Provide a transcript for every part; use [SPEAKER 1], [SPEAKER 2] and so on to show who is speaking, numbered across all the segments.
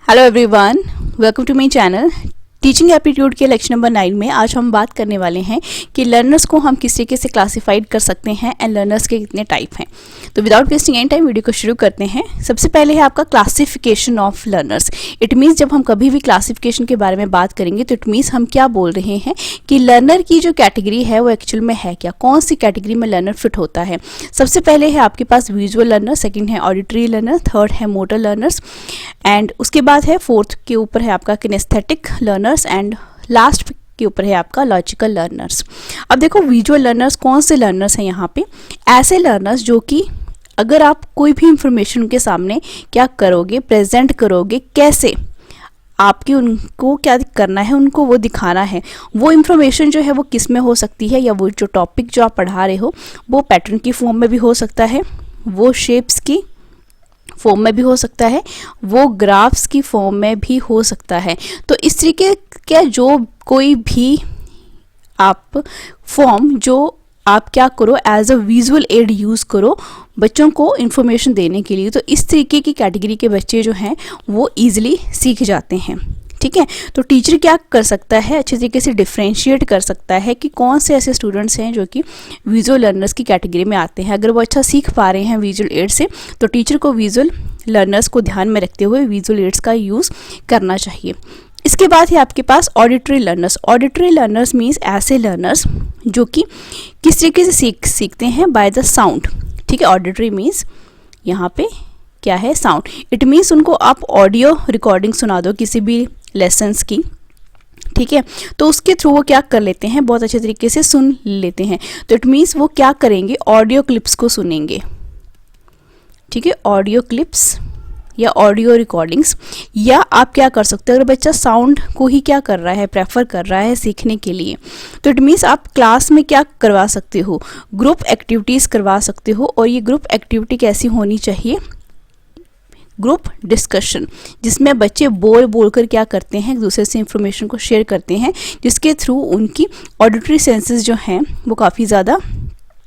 [SPEAKER 1] Hello everyone, welcome to my channel. Teaching aptitude के lecture number 9 में आज हम बात करने वाले हैं कि लर्नर्स को हम किस तरीके से क्लासिफाइड कर सकते हैं एंड लर्नर्स के कितने टाइप हैं। तो without wasting any time video को शुरू करते हैं। सबसे पहले है आपका classification of learners. It means जब हम कभी भी क्लासिफिकेशन के बारे में बात करेंगे तो इट मीन्स हम क्या बोल रहे हैं कि लर्नर की जो कैटेगरी है वो एक्चुअल में है क्या, कौन सी कैटेगरी में लर्नर फिट होता है। सबसे पहले है आपके पास विजुअल लर्नर, सेकेंड है ऑडिटरी लर्नर, थर्ड है मोटर लर्नर्स एंड उसके बाद है फोर्थ के ऊपर है आपका किनेस्थेटिक लर्नर्स एंड लास्ट के ऊपर है आपका लॉजिकल लर्नर्स। अब देखो विजुअल लर्नर्स कौन से लर्नर्स हैं यहाँ पे, ऐसे लर्नर्स जो कि अगर आप कोई भी इंफॉर्मेशन उनके सामने क्या करोगे, प्रेजेंट करोगे, कैसे आपकी उनको क्या करना है, उनको वो दिखाना है। वो इन्फॉर्मेशन जो है वो किस में हो सकती है, या वो जो टॉपिक जो आप पढ़ा रहे हो वो पैटर्न की फॉर्म में भी हो सकता है, वो शेप्स की फॉर्म में भी हो सकता है, वो ग्राफ्स की फॉर्म में भी हो सकता है। तो इस तरीके के जो कोई भी आप फॉर्म जो आप क्या करो as a visual aid use करो बच्चों को इन्फॉर्मेशन देने के लिए, तो इस तरीके की कैटेगरी के बच्चे जो हैं वो ईजिली सीख जाते हैं। ठीक है, तो टीचर क्या कर सकता है, अच्छे तरीके से डिफ्रेंशिएट कर सकता है कि कौन से ऐसे स्टूडेंट्स हैं जो कि विजुअल लर्नर्स की कैटेगरी में आते हैं। अगर वो अच्छा सीख पा रहे हैं विजुअल एड से तो टीचर को विजुअल लर्नर्स को ध्यान में रखते हुए विजुअल एड्स का यूज़ करना चाहिए। इसके बाद है आपके पास auditory learners. Auditory learners means ऐसे लर्नर्स जो कि किस तरीके से सीखते हैं, बाय द साउंड। ठीक है, ऑडिटरी मीन्स यहाँ पे क्या है, साउंड। इट मीन्स उनको आप ऑडियो रिकॉर्डिंग सुना दो किसी भी लेसन्स की, ठीक है, तो उसके थ्रू वो क्या कर लेते हैं, बहुत अच्छे तरीके से सुन लेते हैं। तो इट मीन्स वो क्या करेंगे, ऑडियो क्लिप्स को सुनेंगे। ठीक है, ऑडियो क्लिप्स या ऑडियो रिकॉर्डिंग्स। या आप क्या कर सकते हो, अगर बच्चा साउंड को ही क्या कर रहा है, प्रेफर कर रहा है सीखने के लिए, तो इट मीन्स आप क्लास में क्या करवा सकते हो, ग्रुप एक्टिविटीज़ करवा सकते हो। और ये ग्रुप एक्टिविटी कैसी होनी चाहिए, ग्रुप डिस्कशन, जिसमें बच्चे बोल कर क्या करते हैं, एक दूसरे से इंफॉर्मेशन को शेयर करते हैं, जिसके थ्रू उनकी ऑडिटरी सेंसेस जो हैं वो काफ़ी ज़्यादा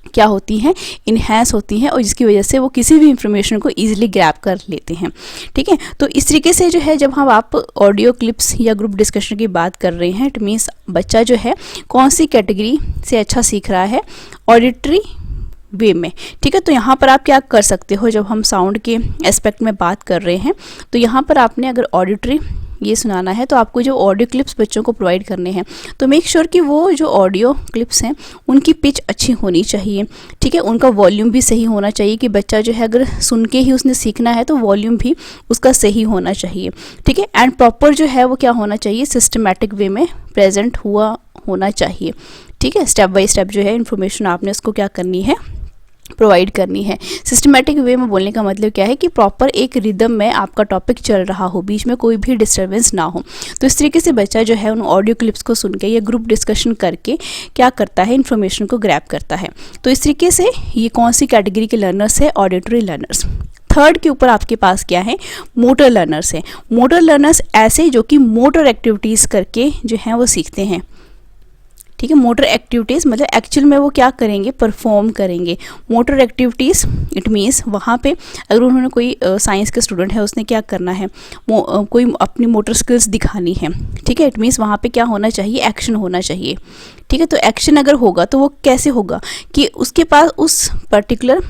[SPEAKER 1] क्या होती हैं, इन्हेंस होती हैं, और जिसकी वजह से वो किसी भी इंफॉर्मेशन को ईजिली ग्रैब कर लेते हैं। ठीक है, तो इस तरीके से जो है जब हम आप ऑडियो क्लिप्स या ग्रुप डिस्कशन की बात कर रहे हैं, इट मीन्स बच्चा जो है कौन सी कैटेगरी से अच्छा सीख रहा है, ऑडिटरी वे में। ठीक है, तो यहाँ पर आप क्या कर सकते हो, जब हम साउंड के एस्पेक्ट में बात कर रहे हैं तो यहाँ पर आपने अगर ऑडिटरी ये सुनाना है तो आपको जो ऑडियो क्लिप्स बच्चों को प्रोवाइड करने हैं तो मेक श्योर कि वो जो ऑडियो क्लिप्स हैं उनकी पिच अच्छी होनी चाहिए। ठीक है, उनका वॉल्यूम भी सही होना चाहिए कि बच्चा जो है अगर सुन के ही उसने सीखना है तो वॉल्यूम भी उसका सही होना चाहिए। ठीक है, एंड प्रॉपर जो है वो क्या होना चाहिए, सिस्टमेटिक वे में प्रेजेंट हुआ होना चाहिए। ठीक है, स्टेप बाय स्टेप जो है इन्फॉर्मेशन आपने उसको क्या करनी है, प्रोवाइड करनी है। सिस्टमेटिक वे में बोलने का मतलब क्या है कि प्रॉपर एक रिदम में आपका टॉपिक चल रहा हो, बीच में कोई भी डिस्टर्बेंस ना हो। तो इस तरीके से बच्चा जो है उन ऑडियो क्लिप्स को सुन के या ग्रुप डिस्कशन करके क्या करता है, इन्फॉर्मेशन को ग्रैब करता है। तो इस तरीके से ये कौन सी कैटेगरी के लर्नर्स है, ऑडिटरी लर्नर्स। थर्ड के ऊपर आपके पास क्या है, मोटर लर्नर्स है। मोटर लर्नर्स ऐसे जो कि मोटर एक्टिविटीज़ करके जो हैं वो सीखते हैं। ठीक है, मोटर एक्टिविटीज़ मतलब एक्चुअल में वो क्या करेंगे, परफॉर्म करेंगे। मोटर एक्टिविटीज़ इट मीन्स वहाँ पे अगर उन्होंने कोई साइंस का स्टूडेंट है, उसने क्या करना है, कोई अपनी मोटर स्किल्स दिखानी है। ठीक है, इट मीन्स वहाँ पे क्या होना चाहिए, एक्शन होना चाहिए। ठीक है, तो एक्शन अगर होगा तो वो कैसे होगा कि उसके पास उस पर्टिकुलर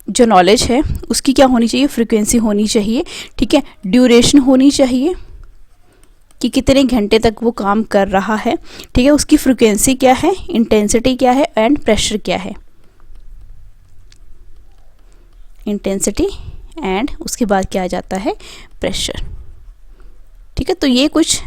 [SPEAKER 1] जो नॉलेज है उसकी क्या होनी चाहिए, फ्रिक्वेंसी होनी चाहिए। ठीक है, ड्यूरेशन होनी चाहिए कि कितने घंटे तक वो काम कर रहा है। ठीक है, उसकी फ्रिक्वेंसी क्या है, इंटेंसिटी क्या है एंड प्रेशर क्या है, इंटेंसिटी एंड उसके बाद क्या आ जाता है, प्रेशर। ठीक है, तो ये कुछ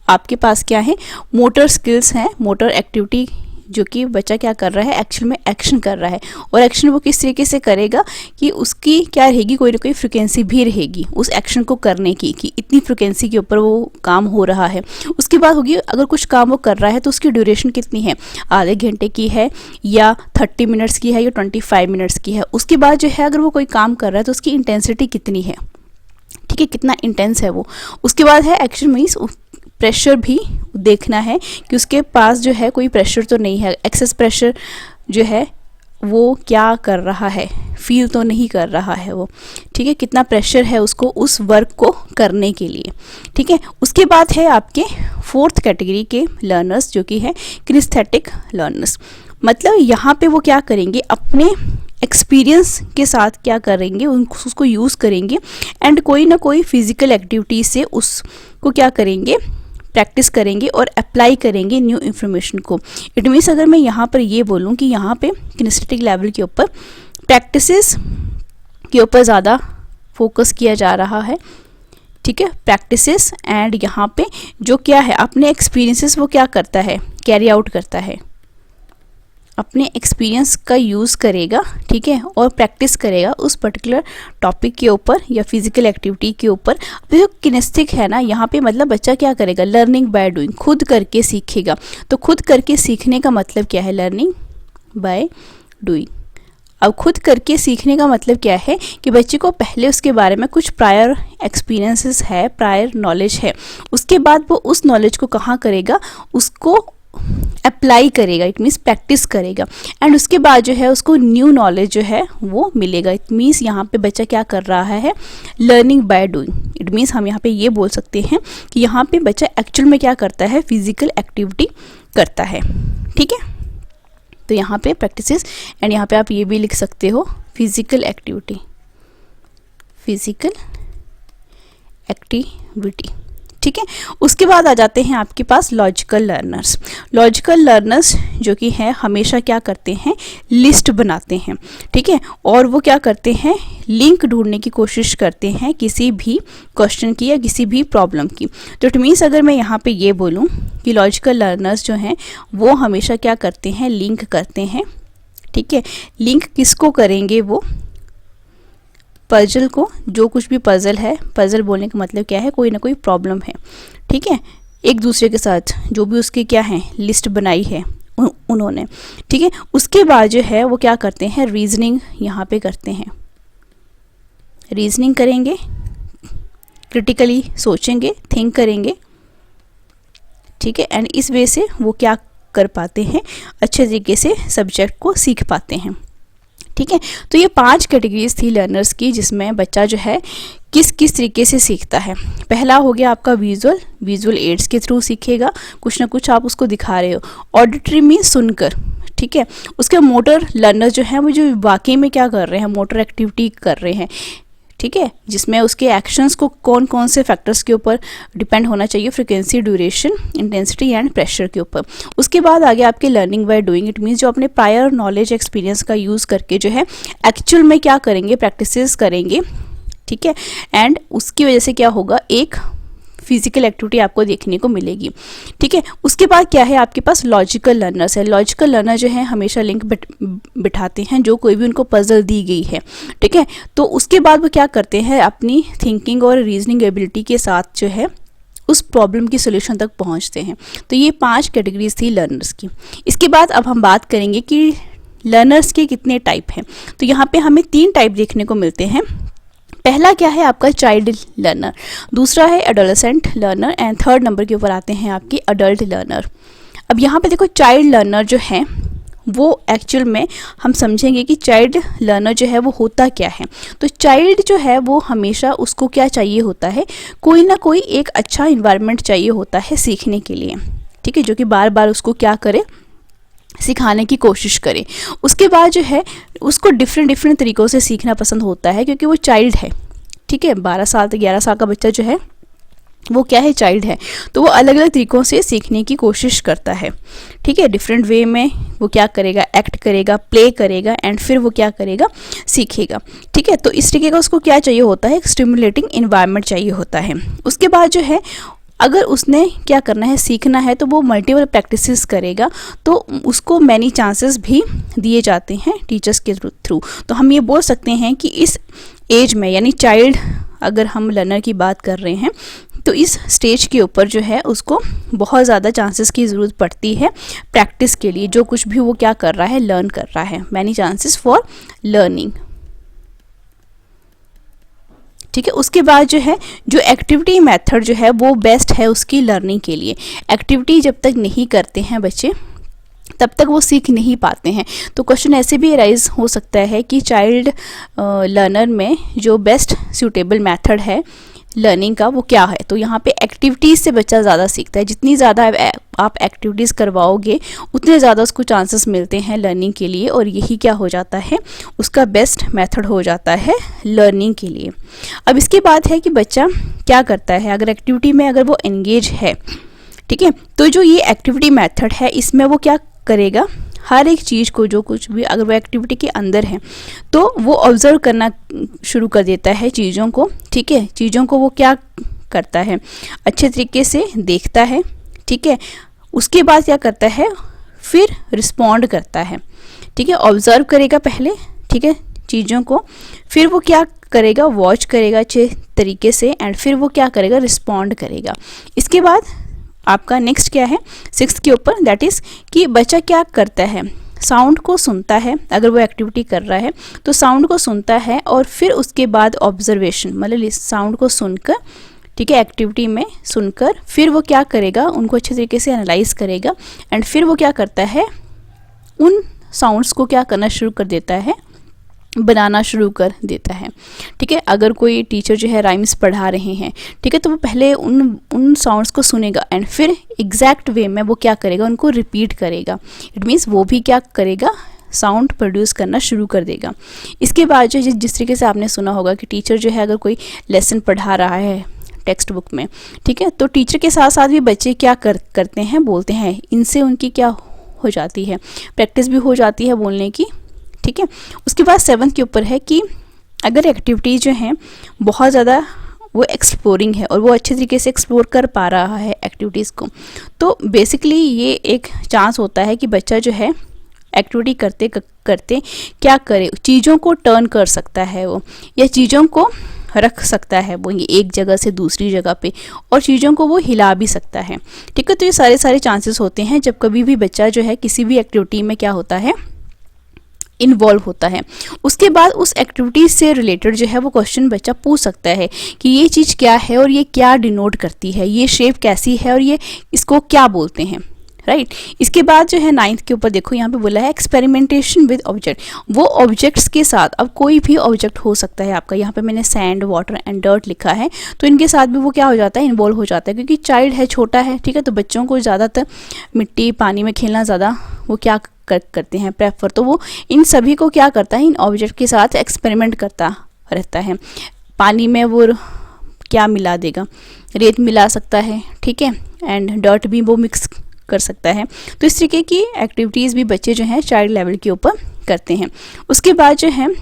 [SPEAKER 1] आपके पास क्या है, मोटर स्किल्स हैं, मोटर एक्टिविटी जो कि बच्चा क्या कर रहा है, एक्चुअल में एक्शन कर रहा है। और एक्शन वो किस तरीके से करेगा कि उसकी क्या रहेगी, कोई ना कोई फ्रिक्वेंसी भी रहेगी उस एक्शन को करने की, कि इतनी फ्रिक्वेंसी के ऊपर वो काम हो रहा है। उसके बाद होगी अगर कुछ काम वो कर रहा है तो उसकी ड्यूरेशन कितनी है, आधे घंटे की है या 30 मिनट्स की है या 25 मिनट्स की है। उसके बाद जो है अगर वो कोई काम कर रहा है तो उसकी इंटेंसिटी कितनी है, ठीक है, कितना इंटेंस है वो। उसके बाद है एक्शन मीन्स प्रेशर भी देखना है कि उसके पास जो है कोई प्रेशर तो नहीं है, एक्सेस प्रेशर जो है वो क्या कर रहा है, फील तो नहीं कर रहा है वो, ठीक है, कितना प्रेशर है उसको उस वर्क को करने के लिए, ठीक है। उसके बाद है आपके फोर्थ कैटेगरी के लर्नर्स जो कि है किनेस्थेटिक लर्नर्स। मतलब यहाँ पे वो क्या करेंगे, अपने एक्सपीरियंस के साथ क्या करेंगे, उसको यूज़ करेंगे एंड कोई ना कोई फिजिकल एक्टिविटी से उसको क्या करेंगे, प्रैक्टिस करेंगे और अप्लाई करेंगे न्यू इन्फॉर्मेशन को। इट मीन्स अगर मैं यहाँ पर ये बोलूँ कि यहाँ पे किनेस्थेटिक लेवल के ऊपर प्रैक्टिसेस के ऊपर ज़्यादा फोकस किया जा रहा है, ठीक है, प्रैक्टिसेस एंड यहाँ पे जो क्या है अपने एक्सपीरियंसेस वो क्या करता है, कैरी आउट करता है, अपने एक्सपीरियंस का यूज़ करेगा, ठीक है, और प्रैक्टिस करेगा उस पर्टिकुलर टॉपिक के ऊपर या फिजिकल एक्टिविटी के ऊपर। जो किनेस्थेटिक है ना, यहाँ पे मतलब बच्चा क्या करेगा, लर्निंग बाय डूइंग, खुद करके सीखेगा। तो खुद करके सीखने का मतलब क्या है, लर्निंग बाय डूइंग। अब खुद करके सीखने का मतलब क्या है कि बच्चे को पहले उसके बारे में कुछ प्रायर एक्सपीरियंसेस है, प्रायर नॉलेज है, उसके बाद वो उस नॉलेज को कहाँ करेगा, उसको अप्लाई करेगा, इट मीन्स प्रैक्टिस करेगा एंड उसके बाद जो है उसको न्यू नॉलेज जो है वो मिलेगा। इट मीन्स यहाँ पे बच्चा क्या कर रहा है, learning by doing. It means हम यहाँ पे ये बोल सकते हैं कि यहाँ पे बच्चा एक्चुअल में क्या करता है, फिजिकल एक्टिविटी करता है, ठीक है। तो यहाँ पे प्रैक्टिसेस एंड यहाँ पे आप ये भी लिख सकते हो फिजिकल एक्टिविटी, फिजिकल एक्टिविटी, ठीक है। उसके बाद आ जाते हैं आपके पास लॉजिकल लर्नर्स। लॉजिकल लर्नर्स जो कि हैं हमेशा क्या करते हैं, लिस्ट बनाते हैं, ठीक है, और वो क्या करते हैं, लिंक ढूंढने की कोशिश करते हैं किसी भी क्वेश्चन की या किसी भी प्रॉब्लम की। तो इट मीन्स अगर मैं यहाँ पे ये बोलूँ कि लॉजिकल लर्नर्स जो हैं वो हमेशा क्या करते हैं, लिंक करते हैं, ठीक है। लिंक किसको करेंगे, वो पजल को, जो कुछ भी पजल है, पजल बोलने का मतलब क्या है, कोई ना कोई प्रॉब्लम है, ठीक है, एक दूसरे के साथ जो भी उसके क्या है लिस्ट बनाई है उन्होंने, ठीक है। उसके बाद जो है वो क्या करते हैं, रीजनिंग यहाँ पे करते हैं, रीजनिंग करेंगे, क्रिटिकली सोचेंगे, थिंक करेंगे, ठीक है, एंड इस वे से वो क्या कर पाते हैं, अच्छे तरीके से सब्जेक्ट को सीख पाते हैं, ठीक है। तो ये 5 कैटेगरीज थी लर्नर्स की जिसमें बच्चा जो है किस किस तरीके से सीखता है। पहला हो गया आपका विजुअल एड्स के थ्रू सीखेगा, कुछ ना कुछ आप उसको दिखा रहे हो। ऑडिटरी मीन्स सुनकर, ठीक है। उसके मोटर लर्नर्स जो हैं वो जो वाकई में क्या कर रहे हैं, मोटर एक्टिविटी कर रहे हैं, ठीक है, जिसमें उसके एक्शंस को कौन कौन से फैक्टर्स के ऊपर डिपेंड होना चाहिए, frequency, duration, intensity and pressure के ऊपर। उसके बाद आगे आपके learning by doing, it means जो अपने प्रायर नॉलेज एक्सपीरियंस का यूज़ करके जो है एक्चुअल में क्या करेंगे, प्रैक्टिसेस करेंगे, ठीक है, एंड उसकी वजह से क्या होगा, एक फिजिकल एक्टिविटी आपको देखने को मिलेगी, ठीक है। उसके बाद क्या है आपके पास लॉजिकल लर्नर्स है। लॉजिकल लर्नर जो है हमेशा लिंक बिठाते हैं जो कोई भी उनको पजल दी गई है, ठीक है। तो उसके बाद वो क्या करते हैं, अपनी थिंकिंग और रीजनिंग एबिलिटी के साथ जो है उस प्रॉब्लम की सोल्यूशन तक पहुंचते हैं। तो ये 5 कैटेगरीज थी लर्नर्स की। इसके बाद अब हम बात करेंगे कि लर्नर्स के कितने टाइप हैं। तो यहाँ पे हमें 3 टाइप देखने को मिलते हैं। पहला क्या है आपका चाइल्ड लर्नर, दूसरा है adolescent learner and third number के ऊपर आते हैं आपकी अडल्ट लर्नर। अब यहाँ पे देखो चाइल्ड लर्नर जो है वो एक्चुअल में हम समझेंगे कि चाइल्ड लर्नर जो है वो होता क्या है। तो चाइल्ड जो है वो हमेशा उसको क्या चाहिए होता है, कोई ना कोई एक अच्छा इन्वायरमेंट चाहिए होता है सीखने के लिए, ठीक है, जो कि बार बार उसको क्या करे, सिखाने की कोशिश करे। उसके बाद जो है उसको डिफरेंट तरीक़ों से सीखना पसंद होता है क्योंकि वो चाइल्ड है, ठीक है। 12 साल से 11 साल का बच्चा जो है वो क्या है, चाइल्ड है, तो वो अलग अलग तरीक़ों से सीखने की कोशिश करता है, ठीक है। डिफरेंट वे में वो क्या करेगा, एक्ट करेगा, प्ले करेगा एंड फिर वो क्या करेगा, सीखेगा, ठीक है। तो इस तरीके का उसको क्या चाहिए होता है, एक स्टिमुलेटिंग इन्वायरमेंट चाहिए होता है। उसके बाद जो है अगर उसने क्या करना है, सीखना है, तो वो मल्टीपल प्रैक्टिसेस करेगा, तो उसको मैनी चांसेस भी दिए जाते हैं टीचर्स के थ्रू। तो हम ये बोल सकते हैं कि इस एज में, यानी चाइल्ड अगर हम लर्नर की बात कर रहे हैं, तो इस स्टेज के ऊपर जो है उसको बहुत ज़्यादा चांसेस की ज़रूरत पड़ती है प्रैक्टिस के लिए, जो कुछ भी वो क्या कर रहा है, लर्न कर रहा है, मैनी चांसेस फॉर लर्निंग, ठीक है। उसके बाद जो है जो एक्टिविटी मेथड जो है वो बेस्ट है उसकी लर्निंग के लिए। एक्टिविटी जब तक नहीं करते हैं बच्चे तब तक वो सीख नहीं पाते हैं। तो क्वेश्चन ऐसे भी राइज हो सकता है कि चाइल्ड लर्नर में जो बेस्ट सूटेबल मेथड है लर्निंग का वो क्या है। तो यहाँ पे एक्टिविटीज़ से बच्चा ज़्यादा सीखता है। जितनी ज़्यादा आप एक्टिविटीज़ करवाओगे उतने ज़्यादा उसको चांसेस मिलते हैं लर्निंग के लिए, और यही क्या हो जाता है, उसका बेस्ट मेथड हो जाता है लर्निंग के लिए। अब इसके बाद है कि बच्चा क्या करता है अगर एक्टिविटी में अगर वो एंगेज है, ठीक है। तो जो ये एक्टिविटी मेथड है इसमें वो क्या करेगा, हर एक चीज़ को, जो कुछ भी अगर वो एक्टिविटी के अंदर है तो वो ऑब्जर्व करना शुरू कर देता है चीज़ों को, ठीक है। चीज़ों को वो क्या करता है, अच्छे तरीके से देखता है, ठीक है। उसके बाद क्या करता है, फिर रिस्पॉन्ड करता है, ठीक है। ऑब्जर्व करेगा पहले, ठीक है, चीज़ों को, फिर वो क्या करेगा, वॉच करेगा अच्छे तरीके से, एंड फिर वो क्या करेगा, रिस्पॉन्ड करेगा। इसके बाद आपका नेक्स्ट क्या है 6th के ऊपर, दैट इज़ कि बच्चा क्या करता है, साउंड को सुनता है। अगर वो एक्टिविटी कर रहा है तो साउंड को सुनता है, और फिर उसके बाद ऑब्जर्वेशन, मतलब साउंड को सुनकर, ठीक है, एक्टिविटी में सुनकर फिर वो क्या करेगा, उनको अच्छे तरीके से एनालाइज करेगा, एंड फिर वो क्या करता है, उन साउंड्स को क्या करना शुरू कर देता है, बनाना शुरू कर देता है, ठीक है। अगर कोई टीचर जो है राइम्स पढ़ा रहे हैं, ठीक है, तो वो पहले उन साउंड्स को सुनेगा एंड फिर एग्जैक्ट वे में वो क्या करेगा, उनको रिपीट करेगा। इट मीन्स वो भी क्या करेगा, साउंड प्रोड्यूस करना शुरू कर देगा। इसके बाद जो जिस तरीके से आपने सुना होगा कि टीचर जो है अगर कोई लेसन पढ़ा रहा है टेक्स्ट बुक में, ठीक है, तो टीचर के साथ साथ भी बच्चे क्या करते हैं, बोलते हैं। इनसे उनकी क्या हो जाती है, प्रैक्टिस भी हो जाती है बोलने की, ठीक है। उसके बाद 7th के ऊपर है कि अगर एक्टिविटीज़ जो हैं बहुत ज़्यादा वो एक्सप्लोरिंग है और वो अच्छे तरीके से एक्सप्लोर कर पा रहा है एक्टिविटीज़ को, तो बेसिकली ये एक चांस होता है कि बच्चा जो है एक्टिविटी करते करते क्या करे, चीज़ों को टर्न कर सकता है वो, या चीज़ों को रख सकता है वो एक जगह से दूसरी जगह पे, और चीज़ों को वो हिला भी सकता है, ठीक है। तो ये सारे चांसेस होते हैं जब कभी भी बच्चा जो है किसी भी एक्टिविटी में क्या होता है, इन्वॉल्व होता है। उसके बाद उस एक्टिविटी से रिलेटेड जो है वो क्वेश्चन बच्चा पूछ सकता है कि ये चीज़ क्या है और ये क्या डिनोट करती है, ये शेप कैसी है और ये इसको क्या बोलते हैं, राइट। इसके बाद जो है 9th के ऊपर देखो यहाँ पे बोला है एक्सपेरिमेंटेशन विद ऑब्जेक्ट। वो ऑब्जेक्ट्स के साथ, अब कोई भी ऑब्जेक्ट हो सकता है आपका, यहाँ पे मैंने सैंड, वाटर एंड डर्ट लिखा है, तो इनके साथ भी वो क्या हो जाता है, इन्वॉल्व हो जाता है, क्योंकि चाइल्ड है, छोटा है, ठीक है। तो बच्चों को ज़्यादातर मिट्टी पानी में खेलना ज़्यादा वो क्या करते हैं, प्रेफर। तो वो इन सभी को क्या करता है, इन ऑब्जेक्ट के साथ एक्सपेरिमेंट करता रहता है। पानी में वो क्या मिला देगा, रेत मिला सकता है, ठीक है, एंड डर्ट भी वो मिक्स कर सकता है। तो इस तरीके की एक्टिविटीज़ भी बच्चे जो हैं चाइल्ड लेवल के ऊपर करते हैं। उसके बाद जो है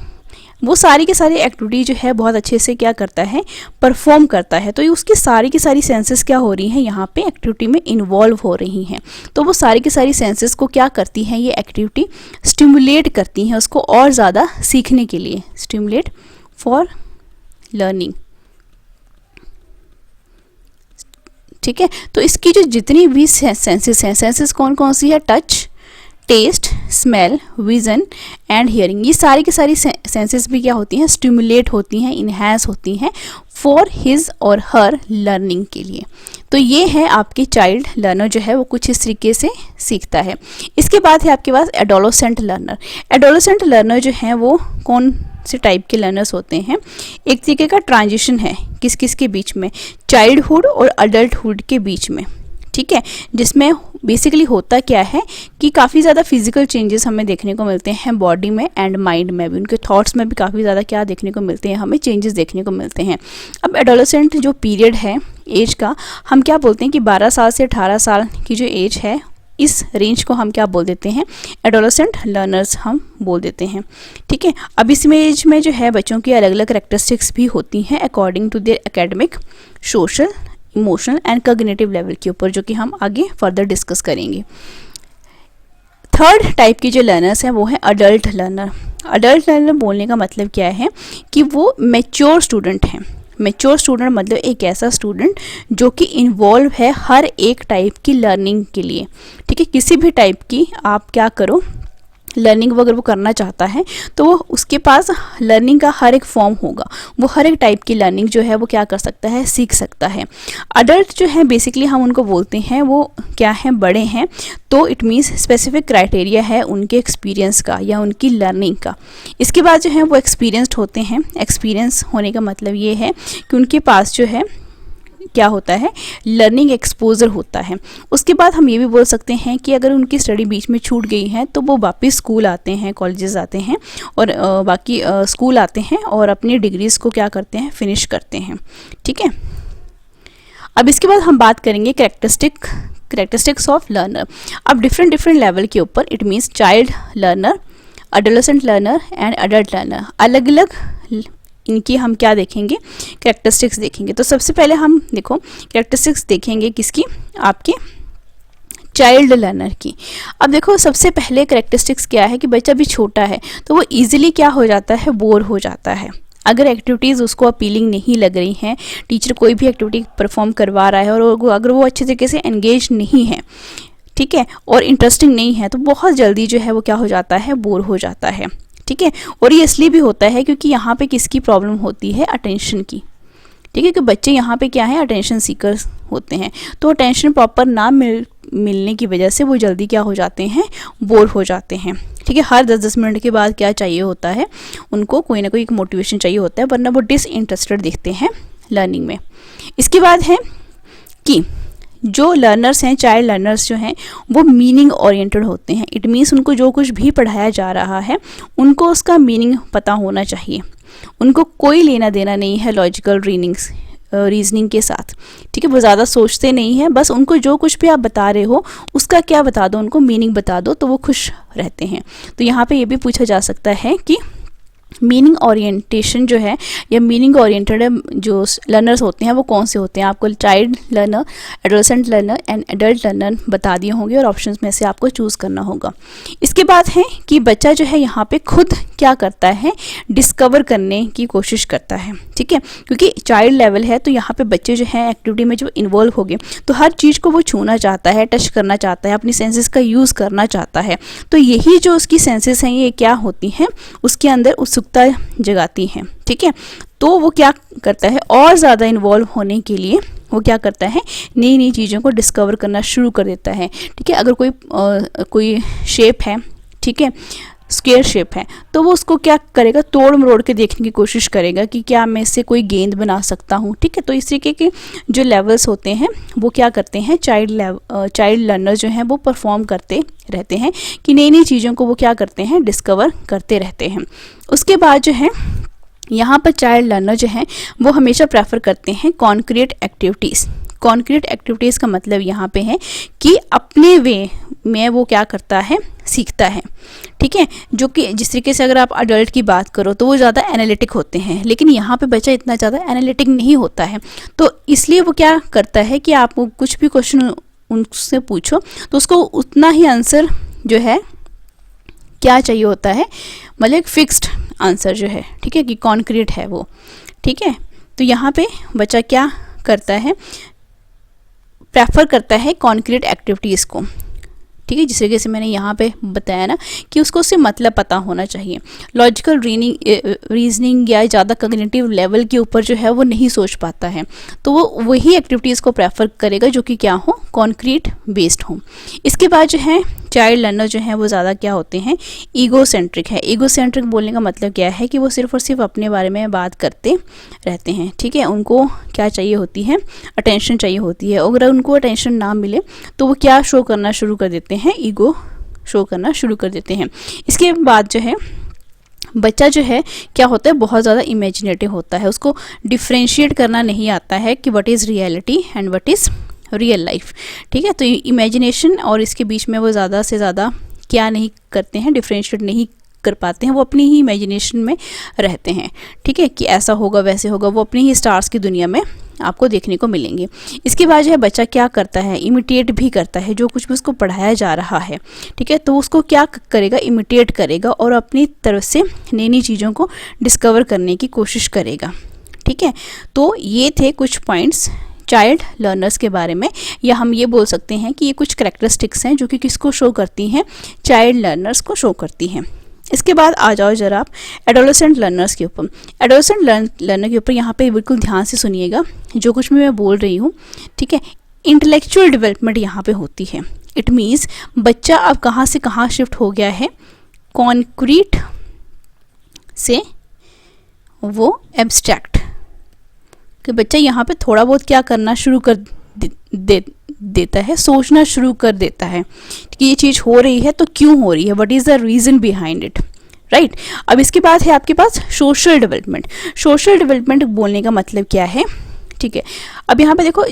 [SPEAKER 1] वो सारी की सारी एक्टिविटी जो है बहुत अच्छे से क्या करता है, परफॉर्म करता है। तो ये उसकी सारी की सारी सेंसेस क्या हो रही हैं, यहाँ पे एक्टिविटी में इन्वॉल्व हो रही हैं। तो वो सारी की सारी सेंसेस को क्या करती हैं, ये एक्टिविटी स्टिमुलेट करती हैं उसको और ज़्यादा सीखने के लिए, स्टिमुलेट फॉर लर्निंग, ठीक है। तो इसकी जो जितनी भी सेंसेस हैं, सेंसेस कौन कौन सी है, touch, taste, smell, vision and hearing, ये सारी की सारी सेंसेस भी क्या होती हैं, स्टिमुलेट होती हैं, इन्हेंस होती हैं फॉर हिज और हर लर्निंग के लिए। तो ये है आपके चाइल्ड लर्नर जो है वो कुछ इस तरीके से सीखता है। इसके बाद है आपके पास एडोलेसेंट लर्नर। एडोलेसेंट लर्नर जो हैं वो कौन से टाइप के लर्नर्स होते हैं, एक तरीके का ट्रांजिशन है किस किस के बीच में, चाइल्डहुड और अडल्टहुड के बीच में, ठीक है। जिसमें बेसिकली होता क्या है कि काफ़ी ज़्यादा फिजिकल चेंजेस हमें देखने को मिलते हैं बॉडी में एंड माइंड में भी, उनके थॉट्स में भी काफ़ी ज़्यादा क्या देखने को मिलते हैं, हमें चेंजेस देखने को मिलते हैं। अब एडोलेसेंट जो पीरियड है एज का, हम क्या बोलते हैं कि 12 साल से 18 साल की जो एज है, इस रेंज को हम क्या बोल देते हैं, एडोलेसेंट लर्नर्स हम बोल देते हैं, ठीक है। अब इस एज में जो है बच्चों की अलग अलग कैरेक्टरिस्टिक्स भी होती हैं according to their academic, social, emotional and cognitive level के ऊपर, जो कि हम आगे फर्दर डिस्कस करेंगे। 3rd टाइप की जो लर्नर्स हैं वो है अडल्ट लर्नर। अडल्ट लर्नर बोलने का मतलब क्या है कि वो मैच्योर स्टूडेंट हैं। मैच्योर स्टूडेंट मतलब एक ऐसा स्टूडेंट जो कि इन्वॉल्व है हर एक टाइप की लर्निंग के लिए, ठीक है। किसी भी टाइप की आप क्या करो, लर्निंग अगर वो करना चाहता है तो वो उसके पास लर्निंग का हर एक फॉर्म होगा, वो हर एक टाइप की लर्निंग जो है वो क्या कर सकता है, सीख सकता है। अडल्ट जो है बेसिकली हम उनको बोलते हैं वो क्या है, बड़े हैं, तो इट मीन्स स्पेसिफिक क्राइटेरिया है उनके एक्सपीरियंस का या उनकी लर्निंग का। इसके बाद जो है वो एक्सपीरियंस्ड होते हैं। एक्सपीरियंस होने का मतलब ये है कि उनके पास जो है क्या होता है, लर्निंग एक्सपोजर होता है। उसके बाद हम ये भी बोल सकते हैं कि अगर उनकी स्टडी बीच में छूट गई है तो वो वापस स्कूल आते हैं, कॉलेजेस आते हैं और बाकी स्कूल आते हैं और अपनी डिग्रीज़ को क्या करते हैं, फिनिश करते हैं। ठीक है, अब इसके बाद हम बात करेंगे कैरेक्टरिस्टिक्स ऑफ लर्नर। अब डिफरेंट लेवल के ऊपर, it means child learner, adolescent learner and adult learner, अलग अलग इनकी हम क्या देखेंगे, कैरेक्टरिस्टिक्स देखेंगे। तो सबसे पहले हम देखो कैरेक्टरिस्टिक्स देखेंगे किसकी, आपके चाइल्ड लर्नर की। अब देखो सबसे पहले कैरेक्टरिस्टिक्स क्या है कि बच्चा भी छोटा है तो वो इजीली क्या हो जाता है, बोर हो जाता है। अगर एक्टिविटीज़ उसको अपीलिंग नहीं लग रही हैं, टीचर कोई भी एक्टिविटी परफॉर्म करवा रहा है और अगर वो अच्छे तरीके से एंगेज नहीं है, ठीक है, और इंटरेस्टिंग नहीं है, तो बहुत जल्दी जो है वो क्या हो जाता है, बोर हो जाता है। ठीक है, और ये इसलिए भी होता है क्योंकि यहाँ पे किसकी प्रॉब्लम होती है, अटेंशन की। ठीक है, कि बच्चे यहाँ पे क्या है, अटेंशन सीकर्स होते हैं, तो अटेंशन प्रॉपर ना मिलने की वजह से वो जल्दी क्या हो जाते हैं, बोर हो जाते हैं। ठीक है, हर 10-10 मिनट के बाद क्या चाहिए होता है, उनको कोई ना कोई एक मोटिवेशन चाहिए होता है, वरना वो डिसइंटरेस्टेड दिखते हैं लर्निंग में। इसके बाद है कि जो लर्नर्स हैं, चाइल्ड लर्नर्स जो हैं, वो मीनिंग ओरिएंटेड होते हैं। इट मीन्स उनको जो कुछ भी पढ़ाया जा रहा है उनको उसका मीनिंग पता होना चाहिए। उनको कोई लेना देना नहीं है लॉजिकल रीजनिंग के साथ। ठीक है, वो ज़्यादा सोचते नहीं हैं, बस उनको जो कुछ भी आप बता रहे हो उसका क्या बता दो, उनको मीनिंग बता दो तो वो खुश रहते हैं। तो यहाँ पे ये भी पूछा जा सकता है कि मीनिंग ओरिएंटेशन जो है या मीनिंग ओरिएंटेड जो लर्नर्स होते हैं वो कौन से होते हैं। आपको child learner, adolescent learner and adult learner बता दिए होंगे और ऑप्शंस में से आपको चूज़ करना होगा। इसके बाद है कि बच्चा जो है यहाँ पे खुद क्या करता है, डिस्कवर करने की कोशिश करता है। ठीक है, क्योंकि चाइल्ड लेवल है तो यहाँ पे बच्चे जो हैं एक्टिविटी में जो इन्वॉल्व हो गए तो हर चीज़ को वो छूना चाहता है, टच करना चाहता है, अपनी सेंसेस का यूज़ करना चाहता है। तो यही जो उसकी सेंसेस हैं ये क्या होती हैं, उसके अंदर उत्सुकता जगाती हैं। ठीक है, तो वो क्या करता है, और ज़्यादा इन्वॉल्व होने के लिए वो क्या करता है, नई नई चीज़ों को डिस्कवर करना शुरू कर देता है। ठीक है, अगर कोई शेप है, ठीक है, स्क्वायर शेप है, तो वो उसको क्या करेगा, तोड़ मरोड़ के देखने की कोशिश करेगा कि क्या मैं इससे कोई गेंद बना सकता हूँ। ठीक है, तो इस तरीके के जो लेवल्स होते हैं वो क्या करते हैं, चाइल्ड लर्नर जो हैं वो परफॉर्म करते रहते हैं कि नई नई चीज़ों को वो क्या करते हैं, डिस्कवर करते रहते हैं। उसके बाद जो है यहाँ पर चाइल्ड लर्नर जो हैं वो हमेशा प्रेफर करते हैं कॉन्क्रीट एक्टिविटीज़। कॉन्क्रीट एक्टिविटीज़ का मतलब यहाँ पे है कि अपने वे में वो क्या करता है, सीखता है। ठीक है, जो कि जिस तरीके से अगर आप अडल्ट की बात करो तो वो ज़्यादा एनालिटिक होते हैं, लेकिन यहाँ पे बच्चा इतना ज़्यादा एनालिटिक नहीं होता है। तो इसलिए वो क्या करता है कि आप कुछ भी क्वेश्चन उनसे पूछो तो उसको उतना ही आंसर जो है क्या चाहिए होता है, मतलब एक फिक्स्ड आंसर जो है, ठीक है, कि कॉन्क्रीट है वो। ठीक है, तो यहाँ पे बच्चा क्या करता है, प्रेफर करता है कॉन्क्रीट एक्टिविटीज़ को। ठीक है, जिस तरीके से मैंने यहाँ पे बताया ना कि उसको उससे मतलब पता होना चाहिए। लॉजिकल रीजनिंग या ज़्यादा कॉग्निटिव लेवल के ऊपर जो है वो नहीं सोच पाता है, तो वो वही एक्टिविटीज़ को प्रेफर करेगा जो कि क्या हो, कॉन्क्रीट बेस्ड हो। इसके बाद जो है चाइल्ड लर्नर जो है वो ज़्यादा क्या होते हैं, ईगो सेंट्रिक है। ईगो सेंट्रिक बोलने का मतलब क्या है कि वो सिर्फ और सिर्फ अपने बारे में बात करते रहते हैं। ठीक है, उनको क्या चाहिए होती है, अटेंशन चाहिए होती है। अगर उनको अटेंशन ना मिले तो वो क्या शो करना शुरू कर देते हैं, ईगो शो करना शुरू कर देते हैं। इसके बाद जो है बच्चा जो है क्या होता है, बहुत ज़्यादा इमेजिनेटिव होता है। उसको डिफ्रेंशिएट करना नहीं आता है कि what is reality and what is real life. ठीक है, तो इमेजिनेशन और इसके बीच में वो ज़्यादा से ज़्यादा क्या नहीं करते हैं, डिफ्रेंशिएट नहीं कर पाते हैं। वो अपनी ही इमेजिनेशन में रहते हैं। ठीक है, कि ऐसा होगा वैसे होगा, वो अपनी ही स्टार्स की दुनिया में आपको देखने को मिलेंगे। इसके बाद जो है बच्चा क्या करता है, इमिटेट भी करता है जो कुछ भी उसको पढ़ाया जा रहा है। ठीक है, तो उसको क्या करेगा, इमिटेट करेगा और अपनी तरफ से नई नई चीज़ों को डिस्कवर करने की कोशिश करेगा। ठीक है, तो ये थे कुछ पॉइंट्स चाइल्ड लर्नर्स के बारे में, या हम ये बोल सकते हैं कि ये कुछ कैरेक्टरिस्टिक्स हैं जो कि किसको शो करती हैं, चाइल्ड लर्नर्स को शो करती हैं। इसके बाद आ जाओ जरा आप एडोलेसेंट लर्नर्स के ऊपर। एडोलेसेंट लर्नर के ऊपर यहाँ पे बिल्कुल ध्यान से सुनिएगा जो कुछ भी मैं बोल रही हूँ, ठीक है। इंटेलेक्चुअल डेवलपमेंट यहाँ पे होती है। इट मीन्स बच्चा अब कहाँ से कहाँ शिफ्ट हो गया है, कॉन्क्रीट से वो एब्स्ट्रैक्ट, कि बच्चा यहाँ पे थोड़ा बहुत क्या करना शुरू कर देता है, सोचना शुरू कर देता है कि ये चीज़ हो रही है तो क्यों हो रही है, what is the reason behind it, right. अब इसके बाद है आपके पास सोशल डेवलपमेंट। सोशल डेवलपमेंट बोलने का मतलब क्या है, ठीक है। अब यहाँ पे देखो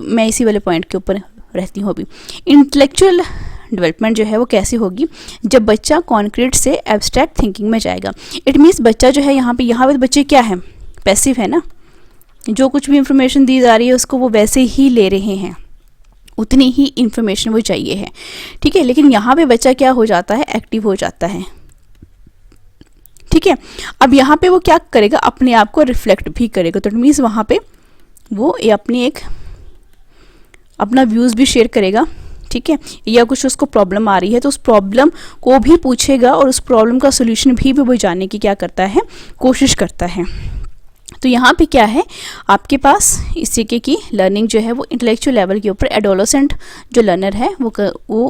[SPEAKER 1] मैं इसी वाले पॉइंट के ऊपर रहती हूँ अभी। इंटेलेक्चुअल डेवलपमेंट जो है वो कैसे होगी, जब बच्चा कॉन्क्रीट से एब्स्ट्रैक्ट थिंकिंग में जाएगा। इट मीन्स बच्चा जो है यहाँ पे बच्चे क्या है, पैसिव है ना, जो कुछ भी इंफॉर्मेशन दी जा रही है उसको वो वैसे ही ले रहे हैं, उतनी ही इंफॉर्मेशन वो चाहिए है, ठीक है। लेकिन यहाँ पे बच्चा क्या हो जाता है, एक्टिव हो जाता है, ठीक है। अब यहाँ पे वो क्या करेगा, अपने आप को रिफ्लेक्ट भी करेगा। तो इट मीन्स वहाँ पे वो अपना व्यूज़ भी शेयर करेगा, ठीक है। या कुछ उसको प्रॉब्लम आ रही है तो उस प्रॉब्लम को भी पूछेगा और उस प्रॉब्लम का सोल्यूशन भी वो जानने की क्या करता है, कोशिश करता है। तो यहाँ पे क्या है आपके पास इस तरीके की लर्निंग जो है वो इंटेलेक्चुअल लेवल के ऊपर एडोलेसेंट जो लर्नर है वो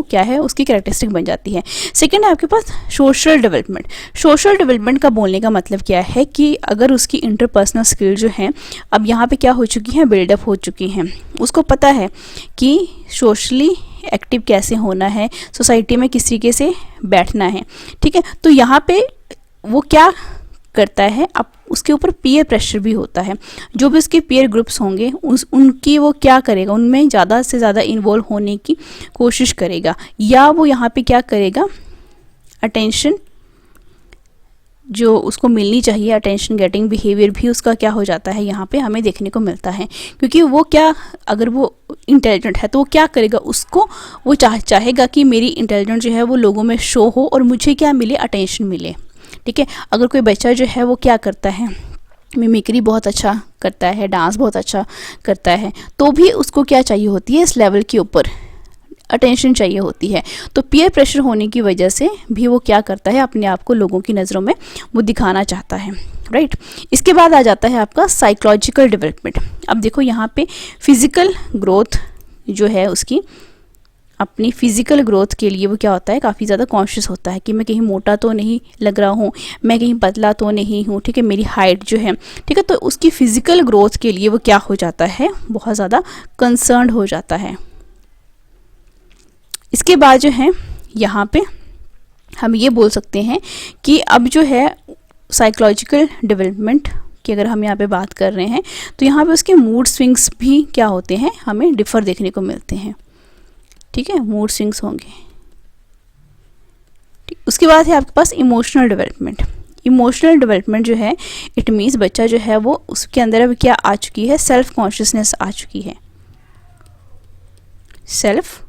[SPEAKER 1] क्या है, उसकी कैरेक्टरिस्टिक बन जाती है। सेकंड है आपके पास सोशल डेवलपमेंट। सोशल डेवलपमेंट का बोलने का मतलब क्या है कि अगर उसकी इंटरपर्सनल स्किल जो है अब यहाँ पे क्या हो चुकी हैं, बिल्डअप हो चुकी हैं, उसको पता है कि सोशली एक्टिव कैसे होना है, सोसाइटी में किस तरीके से बैठना है, ठीक है। तो यहाँ पे वो क्या करता है, अब उसके ऊपर पीयर प्रेशर भी होता है। जो भी उसके पीयर ग्रुप्स होंगे उनकी वो क्या करेगा, उनमें ज़्यादा से ज़्यादा इन्वॉल्व होने की कोशिश करेगा, या वो यहाँ पे क्या करेगा, अटेंशन जो उसको मिलनी चाहिए, अटेंशन गेटिंग बिहेवियर भी उसका क्या हो जाता है, यहाँ पे हमें देखने को मिलता है। क्योंकि वो क्या, अगर वो इंटेलिजेंट है तो वो क्या करेगा, उसको वो चाहेगा कि मेरी इंटेलिजेंस जो है वो लोगों में शो हो और मुझे क्या मिले, अटेंशन मिले, ठीक है। अगर कोई बच्चा जो है वो क्या करता है, मिमिक्री बहुत अच्छा करता है, डांस बहुत अच्छा करता है, तो भी उसको क्या चाहिए होती है, इस लेवल के ऊपर अटेंशन चाहिए होती है। तो पीयर प्रेशर होने की वजह से भी वो क्या करता है, अपने आप को लोगों की नज़रों में वो दिखाना चाहता है, राइट। इसके बाद आ जाता है आपका साइकोलॉजिकल डेवलपमेंट। अब देखो यहाँ पे फिजिकल ग्रोथ जो है उसकी, अपनी फिजिकल ग्रोथ के लिए वो क्या होता है, काफ़ी ज़्यादा कॉन्शियस होता है कि मैं कहीं मोटा तो नहीं लग रहा हूँ, मैं कहीं पतला तो नहीं हूँ, ठीक है, मेरी हाइट जो है, ठीक है। तो उसकी फिजिकल ग्रोथ के लिए वो क्या हो जाता है, बहुत ज़्यादा कंसर्न्ड हो जाता है। इसके बाद जो है यहाँ पे हम ये बोल सकते हैं कि अब जो है साइकोलॉजिकल डेवलपमेंट की अगर हम यहाँ पे बात कर रहे हैं तो यहाँ पे उसके मूड स्विंग्स भी क्या होते हैं, हमें डिफर देखने को मिलते हैं, ठीक है, मूड स्विंग्स होंगे। उसके बाद है आपके पास इमोशनल डेवलपमेंट। इमोशनल डेवलपमेंट जो है इट मीन्स बच्चा जो है वो उसके अंदर अब क्या आ चुकी है, सेल्फ कॉन्शियसनेस आ चुकी है, सेल्फ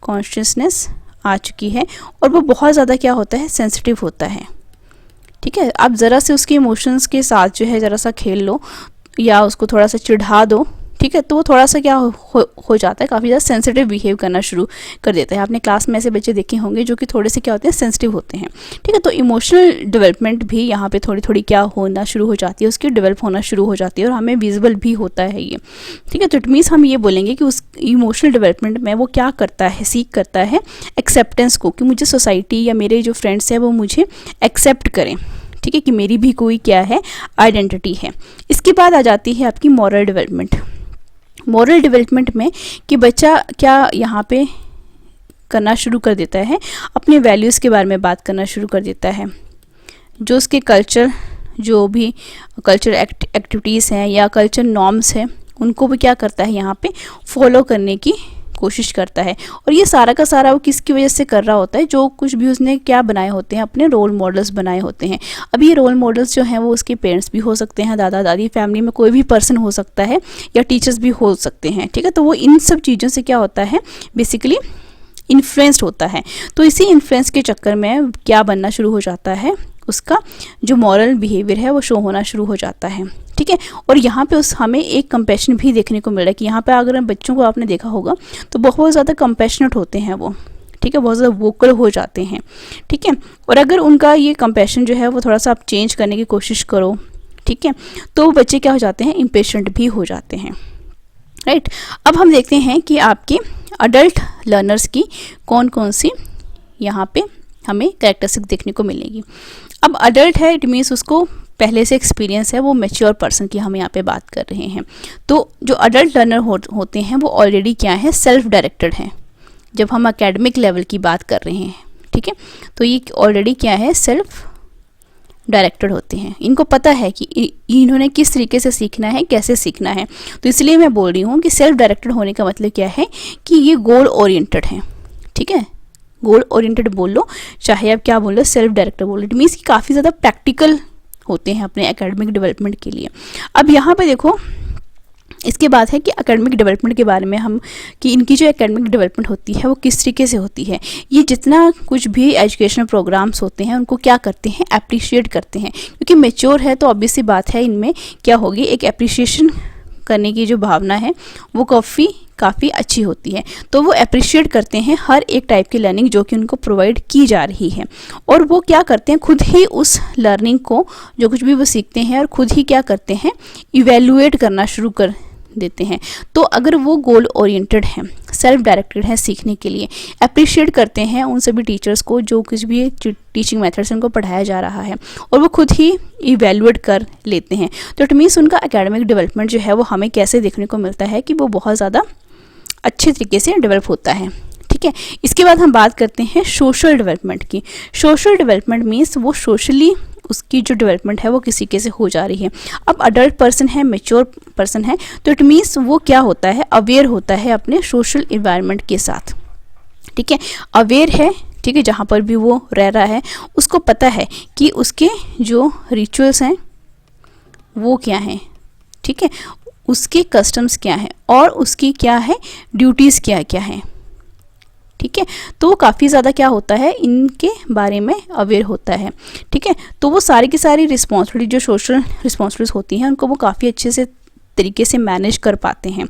[SPEAKER 1] कॉन्शियसनेस आ चुकी है और वो बहुत ज़्यादा क्या होता है, सेंसिटिव होता है, ठीक है। आप ज़रा से उसके इमोशंस के साथ जो है ज़रा सा खेल लो या उसको थोड़ा सा चिढ़ा दो, ठीक है, तो वो थोड़ा सा क्या हो जाता है, काफ़ी ज़्यादा सेंसिटिव बिहेव करना शुरू कर देता है। आपने क्लास में ऐसे बच्चे देखे होंगे जो कि थोड़े से क्या होते हैं, सेंसिटिव होते हैं, ठीक है। तो इमोशनल डेवलपमेंट भी यहाँ पे थोड़ी थोड़ी क्या होना शुरू हो जाती है, उसकी डेवलप होना शुरू हो जाती है और हमें विजिबल भी होता है ये, ठीक है। तो इट मीन्स हम ये बोलेंगे कि उस इमोशनल डेवलपमेंट में वो क्या करता है, सीख करता है एक्सेप्टेंस को, कि मुझे सोसाइटी या मेरे जो फ्रेंड्स हैं वो मुझे एक्सेप्ट करें, ठीक है, कि मेरी भी कोई क्या है, आइडेंटिटी है। इसके बाद आ जाती है आपकी मॉरल डेवलपमेंट। मॉरल डेवलपमेंट में कि बच्चा क्या यहाँ पे करना शुरू कर देता है, अपने वैल्यूज़ के बारे में बात करना शुरू कर देता है, जो उसके कल्चर, जो भी कल्चर एक्टिविटीज़ हैं या कल्चर नॉर्म्स हैं उनको भी क्या करता है, यहाँ पे फॉलो करने की कोशिश करता है। और ये सारा का सारा वो किसकी वजह से कर रहा होता है, जो कुछ भी उसने क्या बनाए होते हैं, अपने रोल मॉडल्स बनाए होते हैं। अब ये रोल मॉडल्स जो हैं वो उसके पेरेंट्स भी हो सकते हैं, दादा दादी, फैमिली में कोई भी पर्सन हो सकता है या टीचर्स भी हो सकते हैं, ठीक है। तो वो इन सब चीज़ों से क्या होता है, बेसिकली इन्फ्लुएंस्ड होता है। तो इसी इन्फ्लुएंस के चक्कर में क्या बनना शुरू हो जाता है, उसका जो मॉरल बिहेवियर है वो शो होना शुरू हो जाता है, ठीक है। और यहाँ पे हमें एक कंपैशन भी देखने को मिल रहा है कि यहाँ पे अगर बच्चों को आपने देखा होगा तो बहुत ज़्यादा कंपैशनेट होते हैं वो, ठीक है, बहुत ज़्यादा वोकल हो जाते हैं, ठीक है। और अगर उनका ये कंपैशन जो है वो थोड़ा सा आप चेंज करने की कोशिश करो, ठीक है, तो बच्चे क्या हो जाते हैं, इम्पेशेंट भी हो जाते हैं, राइट। अब हम देखते हैं कि आपके अडल्ट लर्नर्स की कौन कौन सी यहाँ पे हमें कैरेक्टरिस्टिक देखने को मिलेगी। अब अडल्ट है, इट मीन्स उसको पहले से एक्सपीरियंस है, वो मैच्योर पर्सन की हम यहाँ पे बात कर रहे हैं। तो जो अडल्ट लर्नर होते हैं वो ऑलरेडी क्या है, सेल्फ डायरेक्टेड हैं। जब हम एकेडमिक लेवल की बात कर रहे हैं, ठीक है, तो ये ऑलरेडी क्या है, सेल्फ डायरेक्टेड होते हैं। इनको पता है कि इन्होंने किस तरीके से सीखना है, कैसे सीखना है। तो इसलिए मैं बोल रही हूँ कि सेल्फ डायरेक्टेड होने का मतलब क्या है कि ये गोल ओरिएंटेड हैं, ठीक है, गोल ओरिएंटेड बोल लो, चाहे आप क्या बोल लो, सेल्फ डायरेक्टेड बोल लो। इट मीन्स कि काफ़ी ज़्यादा प्रैक्टिकल होते हैं अपने एकेडमिक डेवलपमेंट के लिए। अब यहाँ पे देखो, इसके बाद है कि एकेडमिक डेवलपमेंट के बारे में हम, कि इनकी जो एकेडमिक डेवलपमेंट होती है वो किस तरीके से होती है। ये जितना कुछ भी एजुकेशनल प्रोग्राम्स होते हैं उनको क्या करते हैं, अप्रिशिएट करते हैं, क्योंकि मेच्योर है तो ऑब्वियस सी बात है इनमें क्या होगी, एक अप्रिशिएशन करने की जो भावना है वो काफ़ी अच्छी होती है। तो वो अप्रिशिएट करते हैं हर एक टाइप की लर्निंग जो कि उनको प्रोवाइड की जा रही है, और वो क्या करते हैं, खुद ही उस लर्निंग को, जो कुछ भी वो सीखते हैं, और खुद ही क्या करते हैं, इवेल्युएट करना शुरू कर देते हैं। तो अगर वो गोल ओरिएंटेड हैं, सेल्फ डायरेक्टेड है सीखने के लिए, अप्रिशिएट करते हैं उन सभी टीचर्स को जो कुछ भी टीचिंग मेथड से उनको पढ़ाया जा रहा है, और वो खुद ही इवेल्युएट कर लेते हैं, तो इट मीन्स उनका एकेडमिक डेवलपमेंट जो है वो हमें कैसे देखने को मिलता है कि वो बहुत ज़्यादा अच्छे तरीके से डेवलप होता है, ठीक है। इसके बाद हम बात करते हैं सोशल डेवलपमेंट की। सोशल डेवलपमेंट मीन्स वो सोशली उसकी जो डेवलपमेंट है वो किसी के से हो जा रही है। अब अडल्ट पर्सन है, मैच्योर पर्सन है, तो इट मीन्स वो क्या होता है, अवेयर होता है अपने सोशल इन्वायरमेंट के साथ, ठीक है, अवेयर है, ठीक है, जहाँ पर भी वो रह रहा है उसको पता है कि उसके जो रिचुअल्स हैं वो क्या हैं, ठीक है, उसके कस्टम्स क्या हैं, और उसकी क्या है, ड्यूटीज़ क्या क्या हैं, ठीक है। तो वो काफ़ी ज़्यादा क्या होता है, इनके बारे में अवेयर होता है, ठीक है। तो वो सारी की सारी रिस्पॉन्सिबिलिटी, जो सोशल रिस्पॉन्सिबिलिटीज होती हैं, उनको वो काफ़ी अच्छे से तरीके से मैनेज कर पाते हैं,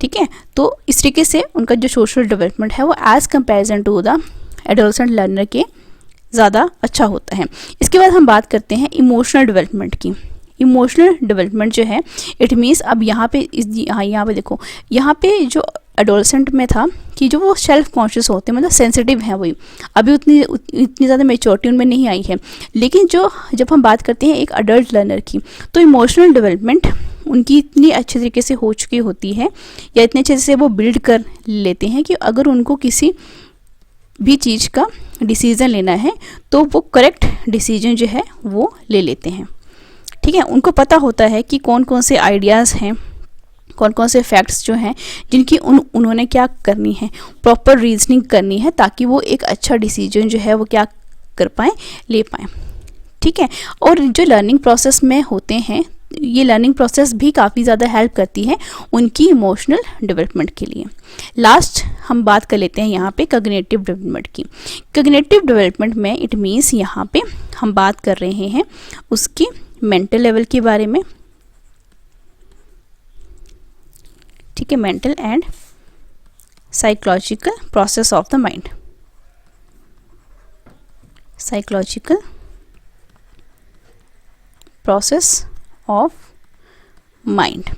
[SPEAKER 1] ठीक है। तो इस तरीके से उनका जो सोशल डेवलपमेंट है वो as comparison to the adolescent learner के ज़्यादा अच्छा होता है। इसके बाद हम बात करते हैं इमोशनल डेवलपमेंट की। इमोशनल डेवलपमेंट जो है, इट मीन्स अब यहाँ पे यहाँ पे देखो, यहाँ पे जो एडोलसेंट में था कि जो वो सेल्फ कॉन्शियस होते हैं, मतलब सेंसिटिव हैं, वही अभी इतनी ज़्यादा मेच्योरिटी उनमें नहीं आई है। लेकिन जब हम बात करते हैं एक अडल्ट लर्नर की, तो इमोशनल डेवलपमेंट उनकी इतनी अच्छे तरीके से हो चुकी होती है, या इतने अच्छे से वो बिल्ड कर लेते हैं कि अगर उनको किसी भी चीज़ का डिसीज़न लेना है तो वो करेक्ट डिसीजन जो है वो ले लेते हैं, ठीक है। उनको पता होता है कि कौन कौन से आइडियाज़ हैं, कौन कौन से फैक्ट्स जो हैं जिनकी उन्होंने क्या करनी है, प्रॉपर रीजनिंग करनी है, ताकि वो एक अच्छा डिसीजन जो है वो क्या कर पाएँ, ले पाएँ, ठीक है। और जो लर्निंग प्रोसेस में होते हैं, ये लर्निंग प्रोसेस भी काफ़ी ज़्यादा हेल्प करती है उनकी इमोशनल डेवलपमेंट के लिए। लास्ट हम बात कर लेते हैं यहाँ पे कॉग्निटिव डेवलपमेंट की। कॉग्निटिव डेवलपमेंट में इट मीन्स यहाँ पे हम बात कर रहे हैं उसकी मेंटल लेवल के बारे में, ठीक है, mental and psychological process of the mind, psychological process of mind,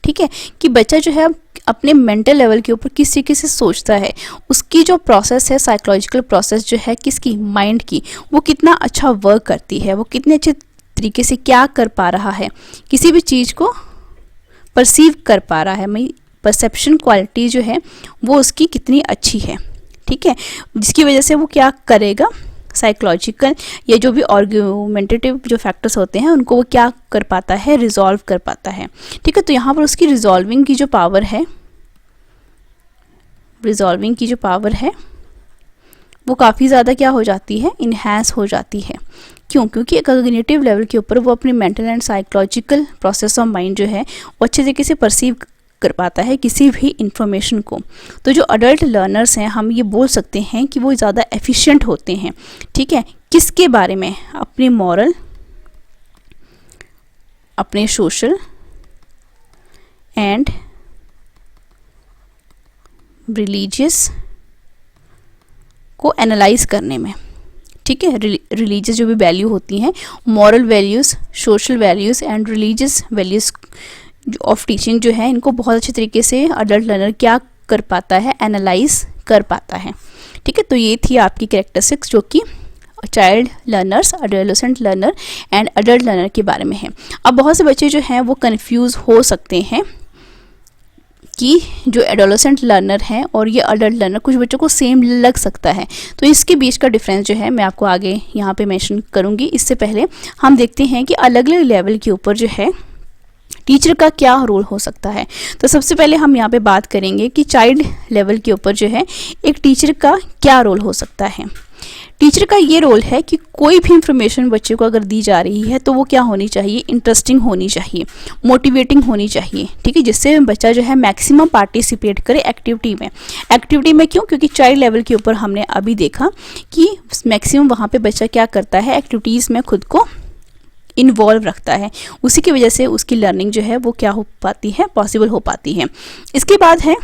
[SPEAKER 1] ठीक है, कि बच्चा जो है अपने मेंटल लेवल के ऊपर किस तरीके से सोचता है, उसकी जो प्रोसेस है, साइकोलॉजिकल प्रोसेस जो है किसकी, माइंड की, वो कितना अच्छा वर्क करती है, वो कितने अच्छे तरीके से क्या कर पा रहा है, किसी भी चीज़ को परसीव कर पा रहा है, मैं परसेप्शन क्वालिटी जो है वो उसकी कितनी अच्छी है, ठीक है, जिसकी वजह से वो क्या करेगा, साइकोलॉजिकल या जो भी आर्गुमेंटेटिव जो फैक्टर्स होते हैं उनको वो क्या कर पाता है, रिजॉल्व कर पाता है, ठीक है। तो यहाँ पर उसकी रिजॉल्विंग की जो पावर है, रिजॉल्विंग की जो पावर है वो काफ़ी ज़्यादा क्या हो जाती है, इन्हांस हो जाती है। क्यों? क्योंकि कॉग्निटिव लेवल के ऊपर वो अपनी mental and psychological process of mind जो है वो अच्छे तरीके से परसीव कर पाता है किसी भी इंफॉर्मेशन को। तो जो अडल्ट लर्नर्स हैं, हम ये बोल सकते हैं कि वो ज़्यादा एफिशिएंट होते हैं, ठीक है, किसके बारे में, अपनी मॉरल अपने सोशल एंड रिलीजियस को एनालाइज करने में, ठीक है। रिलीजियस जो भी वैल्यू होती हैं, moral values, social values and religious values of teaching जो है, इनको बहुत अच्छे तरीके से अडल्ट लर्नर क्या कर पाता है, एनालाइज कर पाता है, ठीक है। तो ये थी आपकी कैरेक्टरिस्टिक्स जो कि child learners, adolescent learner and adult learner के बारे में है। अब बहुत से बच्चे जो हैं वो कंफ्यूज हो सकते हैं कि जो एडोलेसेंट लर्नर हैं और ये अडल्ट लर्नर, कुछ बच्चों को सेम लग सकता है, तो इसके बीच का डिफरेंस जो है मैं आपको आगे यहाँ पे मेंशन करूँगी। इससे पहले हम देखते हैं कि अलग अलग लेवल के ऊपर जो है टीचर का क्या रोल हो सकता है। तो सबसे पहले हम यहाँ पे बात करेंगे कि चाइल्ड लेवल के ऊपर जो है एक टीचर का क्या रोल हो सकता है। टीचर का ये रोल है कि कोई भी इंफॉर्मेशन बच्चे को अगर दी जा रही है तो वो क्या होनी चाहिए, इंटरेस्टिंग होनी चाहिए, मोटिवेटिंग होनी चाहिए, ठीक है, जिससे बच्चा जो है मैक्सिमम पार्टिसिपेट करे एक्टिविटी में। क्यों? क्योंकि चाइल्ड लेवल के ऊपर हमने अभी देखा कि मैक्सिमम वहाँ पे बच्चा क्या करता है, एक्टिविटीज़ में खुद को इन्वॉल्व रखता है, उसी की वजह से उसकी लर्निंग जो है वो क्या हो पाती है, पॉसिबल हो पाती है। इसके बाद है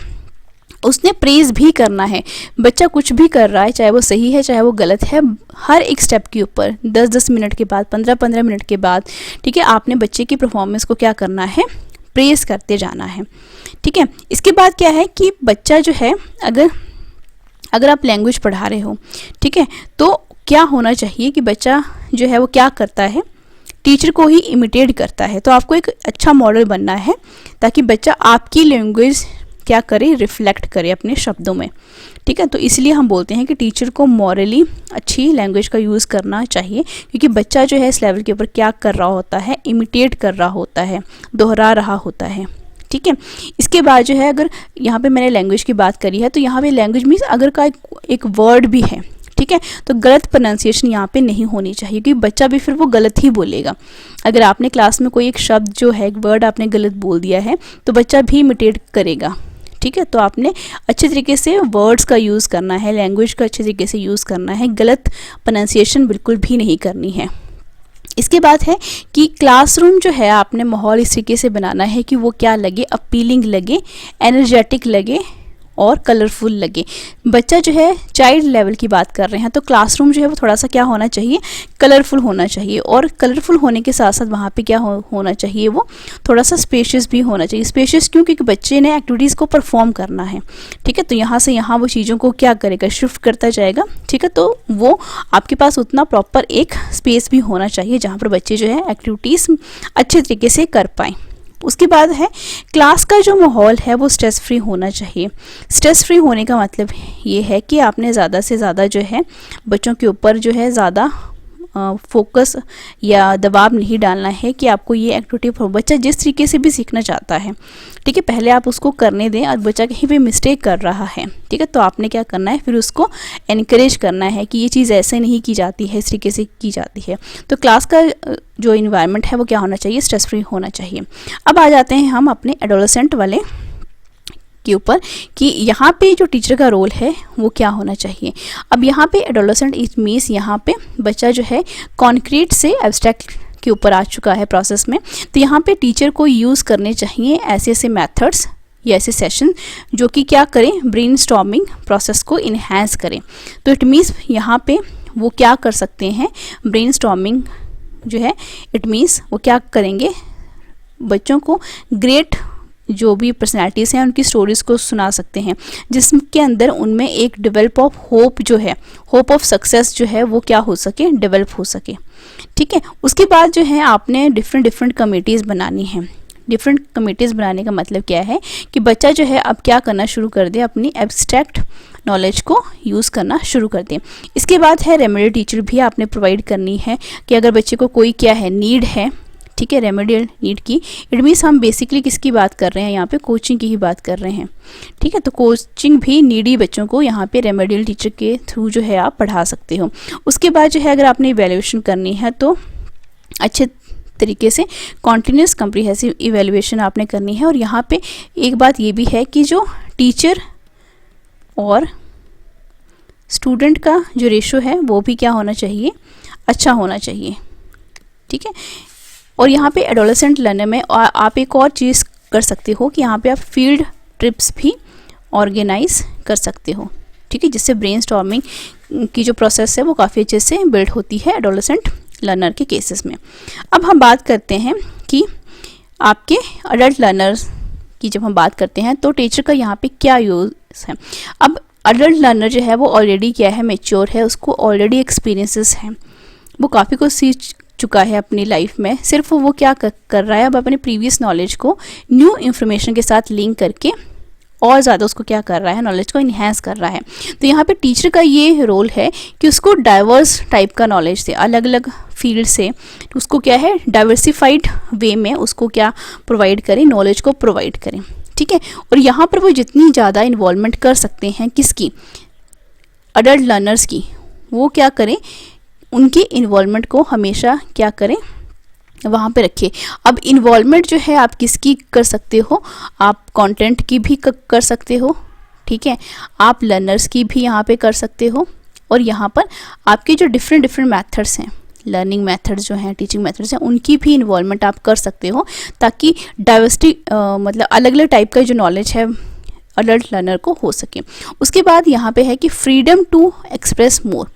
[SPEAKER 1] उसने प्रेज भी करना है। बच्चा कुछ भी कर रहा है, चाहे वो सही है चाहे वो गलत है, हर एक स्टेप के ऊपर 10-10 मिनट के बाद, 15-15 मिनट के बाद, ठीक है, आपने बच्चे की परफॉर्मेंस को क्या करना है, प्रेज करते जाना है, ठीक है। इसके बाद क्या है कि बच्चा जो है, अगर आप लैंग्वेज पढ़ा रहे हो, ठीक है, तो क्या होना चाहिए कि बच्चा जो है वो क्या करता है, टीचर को ही इमिटेट करता है। तो आपको एक अच्छा मॉडल बनना है ताकि बच्चा आपकी लैंग्वेज क्या करे, रिफ्लेक्ट करे अपने शब्दों में, ठीक है। तो इसलिए हम बोलते हैं कि टीचर को मॉरली अच्छी लैंग्वेज का यूज़ करना चाहिए, क्योंकि बच्चा जो है इस लेवल के ऊपर क्या कर रहा होता है, इमिटेट कर रहा होता है, दोहरा रहा होता है, ठीक है। इसके बाद जो है, अगर यहाँ पे मैंने लैंग्वेज की बात करी है तो यहाँ पे लैंग्वेज मीन्स अगर का एक वर्ड भी है, ठीक है, तो गलत प्रोनाउंसिएशन यहाँ पे नहीं होनी चाहिए, क्योंकि बच्चा भी फिर वो गलत ही बोलेगा। अगर आपने क्लास में कोई एक शब्द जो है, एक वर्ड आपने गलत बोल दिया है तो बच्चा भी इमिटेट करेगा, ठीक है। तो आपने अच्छे तरीके से वर्ड्स का यूज़ करना है, लैंग्वेज का अच्छे तरीके से यूज़ करना है, गलत प्रोनाउंसिएशन बिल्कुल भी नहीं करनी है। इसके बाद है कि क्लासरूम जो है आपने माहौल इस तरीके से बनाना है कि वो क्या लगे, अपीलिंग लगे, एनर्जेटिक लगे और कलरफुल लगे। बच्चा जो है चाइल्ड लेवल की बात कर रहे हैं, तो क्लासरूम जो है वो थोड़ा सा क्या होना चाहिए, कलरफुल होना चाहिए, और कलरफुल होने के साथ साथ वहाँ पे क्या होना चाहिए, वो थोड़ा सा स्पेशियस भी होना चाहिए। स्पेशियस क्यों? क्योंकि बच्चे ने एक्टिविटीज़ को परफॉर्म करना है, ठीक है, तो यहाँ से यहाँ वो चीज़ों को क्या करेगा, शिफ्ट करता जाएगा, ठीक है। तो वो आपके पास उतना प्रॉपर एक स्पेस भी होना चाहिए जहाँ पर बच्चे जो है एक्टिविटीज़ अच्छे तरीके से कर पाएँ। उसके बाद है क्लास का जो माहौल है वो स्ट्रेस फ्री होना चाहिए। स्ट्रेस फ्री होने का मतलब ये है कि आपने ज़्यादा से ज़्यादा जो है बच्चों के ऊपर जो है ज़्यादा फोकस या दबाव नहीं डालना है कि आपको ये एक्टिविटी, बच्चा जिस तरीके से भी सीखना चाहता है, ठीक है, पहले आप उसको करने दें। और बच्चा कहीं पे मिस्टेक कर रहा है, ठीक है, तो आपने क्या करना है, फिर उसको एनकरेज करना है कि ये चीज़ ऐसे नहीं की जाती है, इस तरीके से की जाती है। तो क्लास का जो इन्वायरमेंट है वो क्या होना चाहिए, स्ट्रेस फ्री होना चाहिए। अब आ जाते हैं हम अपने एडोलेसेंट वाले के ऊपर कि यहाँ पे जो टीचर का रोल है वो क्या होना चाहिए। अब यहाँ पे एडोलेसेंट इट मीन्स यहाँ पे बच्चा जो है कॉन्क्रीट से एब्स्ट्रैक्ट के ऊपर आ चुका है प्रोसेस में, तो यहाँ पे टीचर को यूज़ करने चाहिए ऐसे ऐसे मेथड्स या ऐसे सेशन जो कि क्या करें, ब्रेनस्टॉर्मिंग प्रोसेस को इन्हेंस करें। तो इट मीन्स यहाँ पे वो क्या कर सकते हैं, ब्रेनस्टॉर्मिंग जो है इट मीन्स वो क्या करेंगे, बच्चों को ग्रेट जो भी पर्सनैलिटीज़ हैं उनकी स्टोरीज़ को सुना सकते हैं, जिसके अंदर उनमें एक डेवलप ऑफ होप जो है, होप ऑफ सक्सेस जो है वो क्या हो सके, डेवलप हो सके, ठीक है। उसके बाद जो है आपने डिफरेंट कमेटीज़ बनानी हैं। डिफरेंट कमेटीज़ बनाने का मतलब क्या है कि बच्चा जो है अब क्या करना शुरू कर दे, अपनी एब्स्ट्रैक्ट नॉलेज को यूज़ करना शुरू कर दें। इसके बाद है रेमेडियल टीचर भी आपने प्रोवाइड करनी है कि अगर बच्चे को कोई क्या है नीड है, ठीक है, रेमेडियल नीड की, इट मीन्स हम बेसिकली किसकी बात कर रहे हैं, यहाँ पे कोचिंग की ही बात कर रहे हैं, ठीक है। तो कोचिंग भी नीडी बच्चों को यहाँ पे रेमेडियल टीचर के थ्रू जो है आप पढ़ा सकते हो। उसके बाद जो है अगर आपने इवैल्यूएशन करनी है तो अच्छे तरीके से कॉन्टिन्यूस कम्प्रीहेंसिव इवैल्यूएशन आपने करनी है। और यहाँ पे एक बात ये भी है कि जो टीचर और स्टूडेंट का जो रेशो है वो भी क्या होना चाहिए, अच्छा होना चाहिए, ठीक है। और यहाँ पे एडोलेसेंट लर्नर में आप एक और चीज़ कर सकते हो कि यहाँ पे आप फील्ड ट्रिप्स भी ऑर्गेनाइज कर सकते हो, ठीक है, जिससे ब्रेनस्टॉर्मिंग की जो प्रोसेस है वो काफ़ी अच्छे से बिल्ड होती है एडोलेसेंट लर्नर के केसेस में। अब हम बात करते हैं कि आपके अडल्ट लर्नर्स की जब हम बात करते हैं तो टीचर का यहाँ पे क्या यूज़ है। अब अडल्ट लर्नर जो है वो ऑलरेडी क्या है, मैच्योर है, उसको ऑलरेडी एक्सपीरियंसेस हैं, वो काफ़ी कुछ सीख चुका है अपनी लाइफ में। सिर्फ वो क्या कर रहा है, अब अपने प्रीवियस नॉलेज को न्यू इन्फॉर्मेशन के साथ लिंक करके और ज़्यादा उसको क्या कर रहा है, नॉलेज को इन्हेंस कर रहा है। तो यहाँ पे टीचर का ये रोल है कि उसको डाइवर्स टाइप का नॉलेज से, अलग अलग फील्ड से उसको क्या है, डाइवर्सिफाइड वे में उसको क्या प्रोवाइड करें, नॉलेज को प्रोवाइड करें, ठीक है। और यहाँ पर वो जितनी ज़्यादा इन्वॉल्वमेंट कर सकते हैं किसकी, अडल्ट लर्नर्स की, वो क्या करें, उनकी इन्वॉल्वमेंट को हमेशा क्या करें, वहाँ पे रखिए। अब इन्वॉल्वमेंट जो है आप किसकी कर सकते हो, आप कंटेंट की भी कर सकते हो, ठीक है, आप लर्नर्स की भी यहाँ पे कर सकते हो। और यहाँ पर आपके जो डिफरेंट मेथड्स हैं, लर्निंग मेथड्स जो हैं, टीचिंग मेथड्स हैं, उनकी भी इन्वॉल्वमेंट आप कर सकते हो, ताकि डाइवर्सिटी मतलब अलग अलग टाइप का जो नॉलेज है अडल्ट लर्नर को हो सके। उसके बाद यहाँ पे है कि फ्रीडम टू एक्सप्रेस मोर।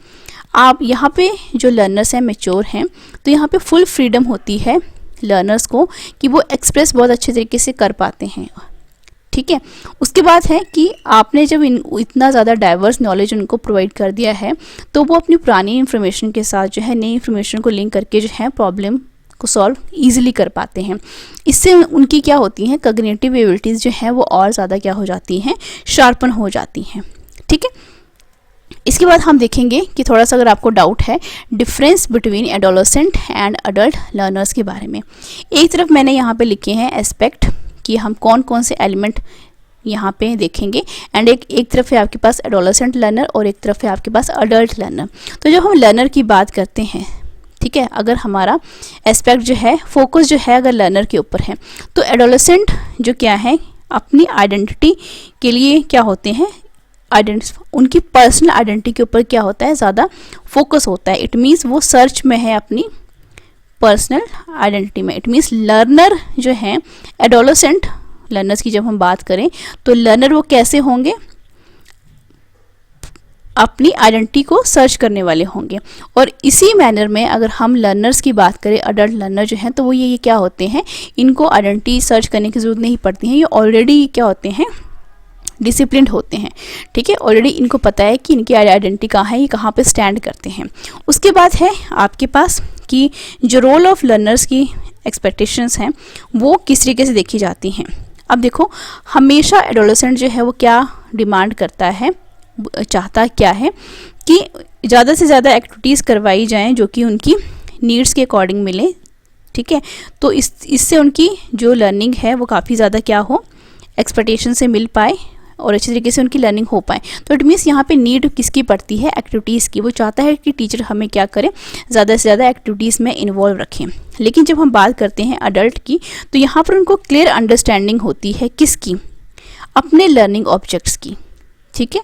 [SPEAKER 1] आप यहाँ पे जो लर्नर्स हैं मैच्योर हैं, तो यहाँ पे फुल फ्रीडम होती है लर्नर्स को कि वो एक्सप्रेस बहुत अच्छे तरीके से कर पाते हैं, ठीक है। उसके बाद है कि आपने जब इतना ज़्यादा डाइवर्स नॉलेज उनको प्रोवाइड कर दिया है, तो वो अपनी पुरानी इन्फॉर्मेशन के साथ जो है नई इन्फॉर्मेशन को लिंक करके जो है प्रॉब्लम को सॉल्व ईजिली कर पाते हैं। इससे उनकी क्या होती हैं, कॉग्निटिव एबिलिटीज़ जो हैं वो और ज़्यादा क्या हो जाती हैं, शार्पन हो जाती हैं, ठीक है। इसके बाद हम देखेंगे कि थोड़ा सा अगर आपको डाउट है difference between adolescent and adult learners के बारे में। एक तरफ मैंने यहाँ पे लिखे हैं एस्पेक्ट कि हम कौन कौन से एलिमेंट यहाँ पे देखेंगे, एंड एक तरफ है आपके पास एडोलेसेंट लर्नर और एक तरफ है आपके पास अडल्ट लर्नर। तो जब हम लर्नर की बात करते हैं, ठीक है, अगर हमारा एस्पेक्ट जो है, फोकस जो है अगर लर्नर के ऊपर है, तो एडोलेसेंट जो क्या है, अपनी आइडेंटिटी के लिए क्या होते हैं, उनकी पर्सनल आइडेंटिटी के ऊपर क्या होता है, ज़्यादा फोकस होता है। इट मीन्स वो सर्च में है अपनी पर्सनल आइडेंटिटी में। इट मीन्स लर्नर जो है, एडोलेसेंट लर्नर्स की जब हम बात करें तो लर्नर वो कैसे होंगे, अपनी आइडेंटिटी को सर्च करने वाले होंगे। और इसी मैनर में अगर हम लर्नर्स की बात करें, अडल्ट लर्नर जो हैं, तो वो ये क्या होते हैं, इनको आइडेंटिटी सर्च करने की ज़रूरत नहीं पड़ती है, ये ऑलरेडी क्या होते हैं, डिसिप्लिन्ड होते हैं, ठीक है। ऑलरेडी इनको पता है कि इनकी आइडेंटिटी कहाँ है, ये कहाँ पे स्टैंड करते हैं। उसके बाद है आपके पास कि जो रोल ऑफ लर्नर्स की एक्सपेक्टेशंस हैं वो किस तरीके से देखी जाती हैं। अब देखो, हमेशा एडोलेसेंट जो है वो क्या डिमांड करता है, चाहता क्या है कि ज़्यादा से ज़्यादा एक्टिविटीज़ करवाई जाएँ जो कि उनकी नीड्स के अकॉर्डिंग मिले, ठीक है। तो इससे उनकी जो लर्निंग है वो काफ़ी ज़्यादा क्या हो, एक्सपेक्टेशन से मिल पाए और अच्छी तरीके से उनकी लर्निंग हो पाए। तो इट मीन्स यहाँ पे नीड किसकी पड़ती है, एक्टिविटीज़ की। वो चाहता है कि टीचर हमें क्या करें, ज़्यादा से ज़्यादा एक्टिविटीज़ में इन्वॉल्व रखें। लेकिन जब हम बात करते हैं अडल्ट की, तो यहाँ पर उनको क्लियर अंडरस्टैंडिंग होती है किसकी, अपने लर्निंग ऑब्जेक्ट्स की, ठीक है।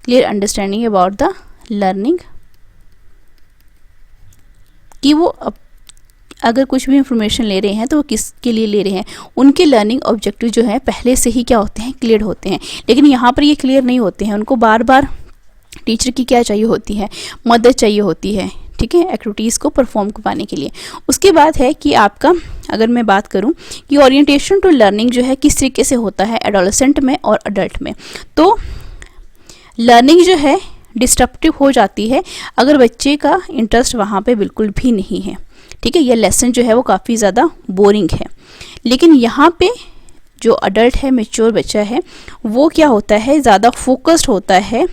[SPEAKER 1] Clear understanding about the learning, कि वो अगर कुछ भी इंफॉर्मेशन ले रहे हैं तो वो किसके लिए ले रहे हैं, उनके लर्निंग ऑब्जेक्टिव जो है पहले से ही क्या होते हैं, क्लियर होते हैं। लेकिन यहाँ पर ये क्लियर नहीं होते हैं, उनको बार बार टीचर की क्या चाहिए होती है, मदद चाहिए होती है, ठीक है, एक्टिविटीज़ को परफॉर्म करवाने के लिए। उसके बाद है कि आपका, अगर मैं बात करूँ कि ओरिएंटेशन टू लर्निंग जो है किस तरीके से होता है एडोलेसेंट में और अडल्ट में, तो लर्निंग जो है डिस्ट्रप्टिव हो जाती है अगर बच्चे का इंटरेस्ट वहाँ पे बिल्कुल भी नहीं है, ठीक है। यह लेसन जो है वो काफ़ी ज़्यादा बोरिंग है। लेकिन यहाँ पे जो अडल्ट है, मैच्योर बच्चा है, वो क्या होता है, ज़्यादा फोकस्ड होता है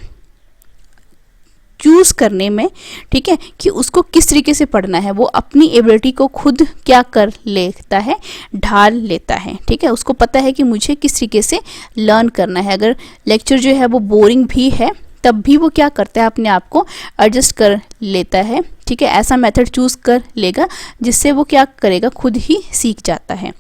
[SPEAKER 1] चूज़ करने में, ठीक है, कि उसको किस तरीके से पढ़ना है। वो अपनी एबिलिटी को खुद क्या कर लेता है, ढाल लेता है, ठीक है। उसको पता है कि मुझे किस तरीके से लर्न करना है। अगर लेक्चर जो है वो बोरिंग भी है तब भी वो क्या करता है, अपने आप को एडजस्ट कर लेता है, ठीक है। ऐसा मेथड चूज़ कर लेगा जिससे वो क्या करेगा, खुद ही सीख जाता है।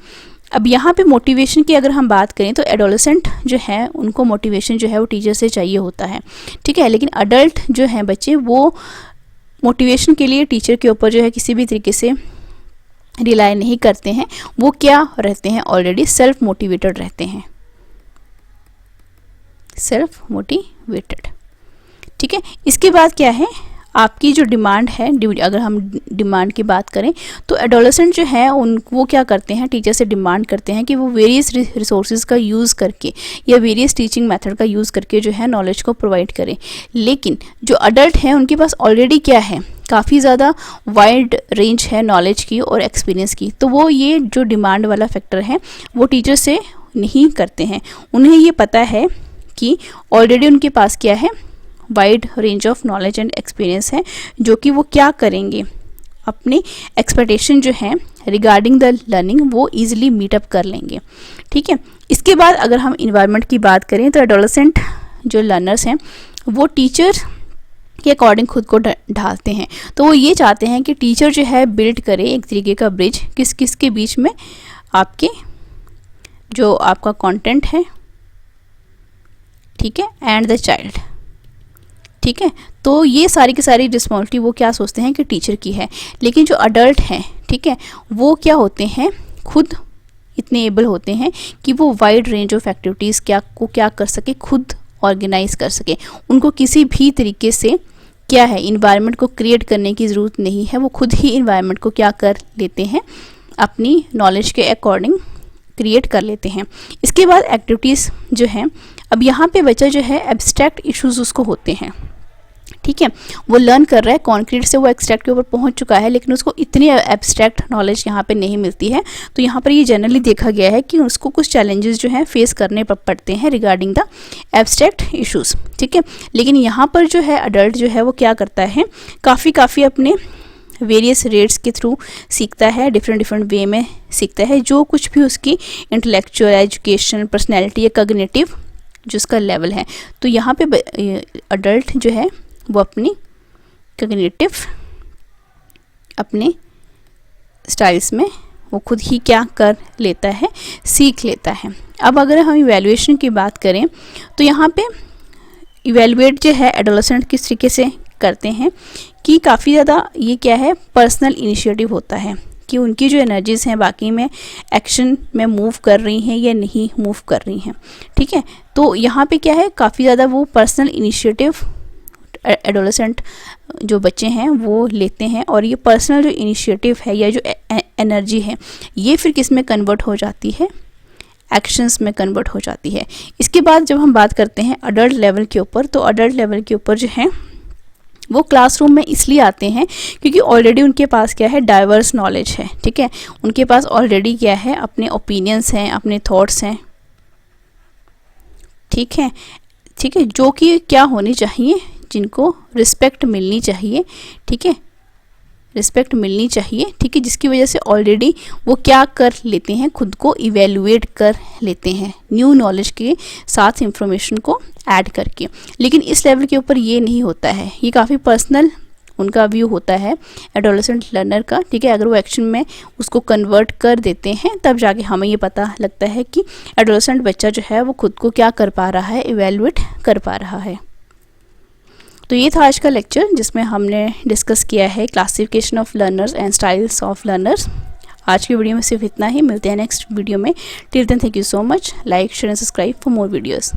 [SPEAKER 1] अब यहाँ पे मोटिवेशन की अगर हम बात करें तो एडोलेसेंट जो है उनको मोटिवेशन जो है वो टीचर से चाहिए होता है, ठीक है। लेकिन अडल्ट जो हैं बच्चे, वो मोटिवेशन के लिए टीचर के ऊपर जो है किसी भी तरीके से रिलाई नहीं करते हैं, वो क्या रहते हैं, ऑलरेडी सेल्फ मोटिवेटेड रहते हैं, सेल्फ मोटिवेटेड। ठीक है, इसके बाद क्या है, आपकी जो डिमांड है, अगर हम डिमांड की बात करें तो एडोलेसेंट जो है वो क्या करते हैं, टीचर से डिमांड करते हैं कि वो वेरियस रिसोर्सेज का यूज़ करके या वेरियस टीचिंग मेथड का यूज़ करके जो है नॉलेज को प्रोवाइड करें। लेकिन जो अडल्ट हैं उनके पास ऑलरेडी क्या है, काफ़ी ज़्यादा वाइड रेंज है नॉलेज की और एक्सपीरियंस की, तो वो ये जो डिमांड वाला फैक्टर है वो टीचर से नहीं करते हैं। उन्हें ये पता है कि ऑलरेडी उनके पास क्या है, wide range of knowledge and experience है, जो कि वो क्या करेंगे, अपनी एक्सपेक्टेशन जो है रिगार्डिंग द लर्निंग वो ईजिली मीटअप कर लेंगे। ठीक है, इसके बाद अगर हम इन्वायरमेंट की बात करें तो एडोलेसेंट जो लर्नर्स हैं वो टीचर के अकॉर्डिंग खुद को ढालते हैं। तो वो ये चाहते हैं कि टीचर जो है बिल्ड करे एक तरीके का ब्रिज किस किस के बीच में, आपके जो आपका कंटेंट है, ठीक है, एंड द चाइल्ड। ठीक है, तो ये सारी की सारी रिस्पॉन्सिबिलिटी वो क्या सोचते हैं कि टीचर की है। लेकिन जो अडल्ट हैं, ठीक है, वो क्या होते हैं, खुद इतने एबल होते हैं कि वो वाइड रेंज ऑफ एक्टिविटीज़ क्या कर सके, खुद ऑर्गेनाइज कर सके। उनको किसी भी तरीके से क्या है, इन्वायरमेंट को क्रिएट करने की ज़रूरत नहीं है, वो खुद ही इन्वायरमेंट को क्या कर लेते हैं, अपनी नॉलेज के अकॉर्डिंग क्रिएट कर लेते हैं। इसके बाद एक्टिविटीज़ जो हैं, अब यहाँ पे बच्चा जो है एब्स्ट्रैक्ट इश्यूज उसको होते हैं। ठीक है, वो लर्न कर रहा है, कॉन्क्रीट से वो एब्स्ट्रैक्ट के ऊपर पहुंच चुका है, लेकिन उसको इतनी एब्स्ट्रैक्ट नॉलेज यहाँ पे नहीं मिलती है। तो यहाँ पर ये जनरली देखा गया है कि उसको कुछ चैलेंजेस जो हैं फेस करने पड़ते हैं रिगार्डिंग द एब्स्ट्रैक्ट इश्यूज। ठीक है, लेकिन यहाँ पर जो है अडल्ट जो है वो क्या करता है, काफ़ी अपने वेरियस रेट्स के थ्रू सीखता है, डिफरेंट वे में सीखता है, जो कुछ भी उसकी इंटेलेक्चुअल, एजुकेशन, पर्सनैलिटी या कॉग्निटिव जो उसका लेवल है। तो यहाँ पे अडल्ट जो है वो अपनी कॉग्निटिव अपने स्टाइल्स में वो खुद ही क्या कर लेता है, सीख लेता है। अब अगर हम इवैल्यूएशन की बात करें तो यहाँ पे इवैल्यूएट जो है एडोलेसेंट किस तरीके से करते हैं कि काफ़ी ज़्यादा ये क्या है, पर्सनल इनिशिएटिव होता है कि उनकी जो एनर्जीज़ हैं बाकी में एक्शन में मूव कर रही हैं या नहीं मूव कर रही हैं। ठीक है, तो यहाँ पे क्या है, काफ़ी ज़्यादा वो पर्सनल इनिशिएटिव एडोलेसेंट जो बच्चे हैं वो लेते हैं, और ये पर्सनल जो इनिशिएटिव है या जो एनर्जी है ये फिर किस में कन्वर्ट हो जाती है, एक्शंस में कन्वर्ट हो जाती है। इसके बाद जब हम बात करते हैं अडल्ट लेवल के ऊपर, तो अडल्ट लेवल के ऊपर जो है वो क्लासरूम में इसलिए आते हैं क्योंकि ऑलरेडी उनके पास क्या है, डाइवर्स नॉलेज है। ठीक है, उनके पास ऑलरेडी क्या है, अपने ओपिनियंस हैं, अपने थॉट्स हैं। ठीक है, जो कि क्या होनी चाहिए, जिनको रिस्पेक्ट मिलनी चाहिए। ठीक है, रिस्पेक्ट मिलनी चाहिए। ठीक है, जिसकी वजह से ऑलरेडी वो क्या कर लेते हैं, खुद को इवेल्युएट कर लेते हैं न्यू नॉलेज के साथ इंफॉर्मेशन को ऐड करके। लेकिन इस लेवल के ऊपर ये नहीं होता है, ये काफ़ी पर्सनल उनका व्यू होता है एडोलेसेंट लर्नर का। ठीक है, अगर वो एक्शन में उसको कन्वर्ट कर देते हैं तब जाके हमें ये पता लगता है कि एडोलेसेंट बच्चा जो है वो खुद को क्या कर पा रहा है, इवेल्युएट कर पा रहा है। तो ये था आज का लेक्चर जिसमें हमने डिस्कस किया है classification of learners and styles of learners. आज की वीडियो में सिर्फ इतना ही, मिलते हैं नेक्स्ट वीडियो में। Till then thank you so much, like share and subscribe for more videos.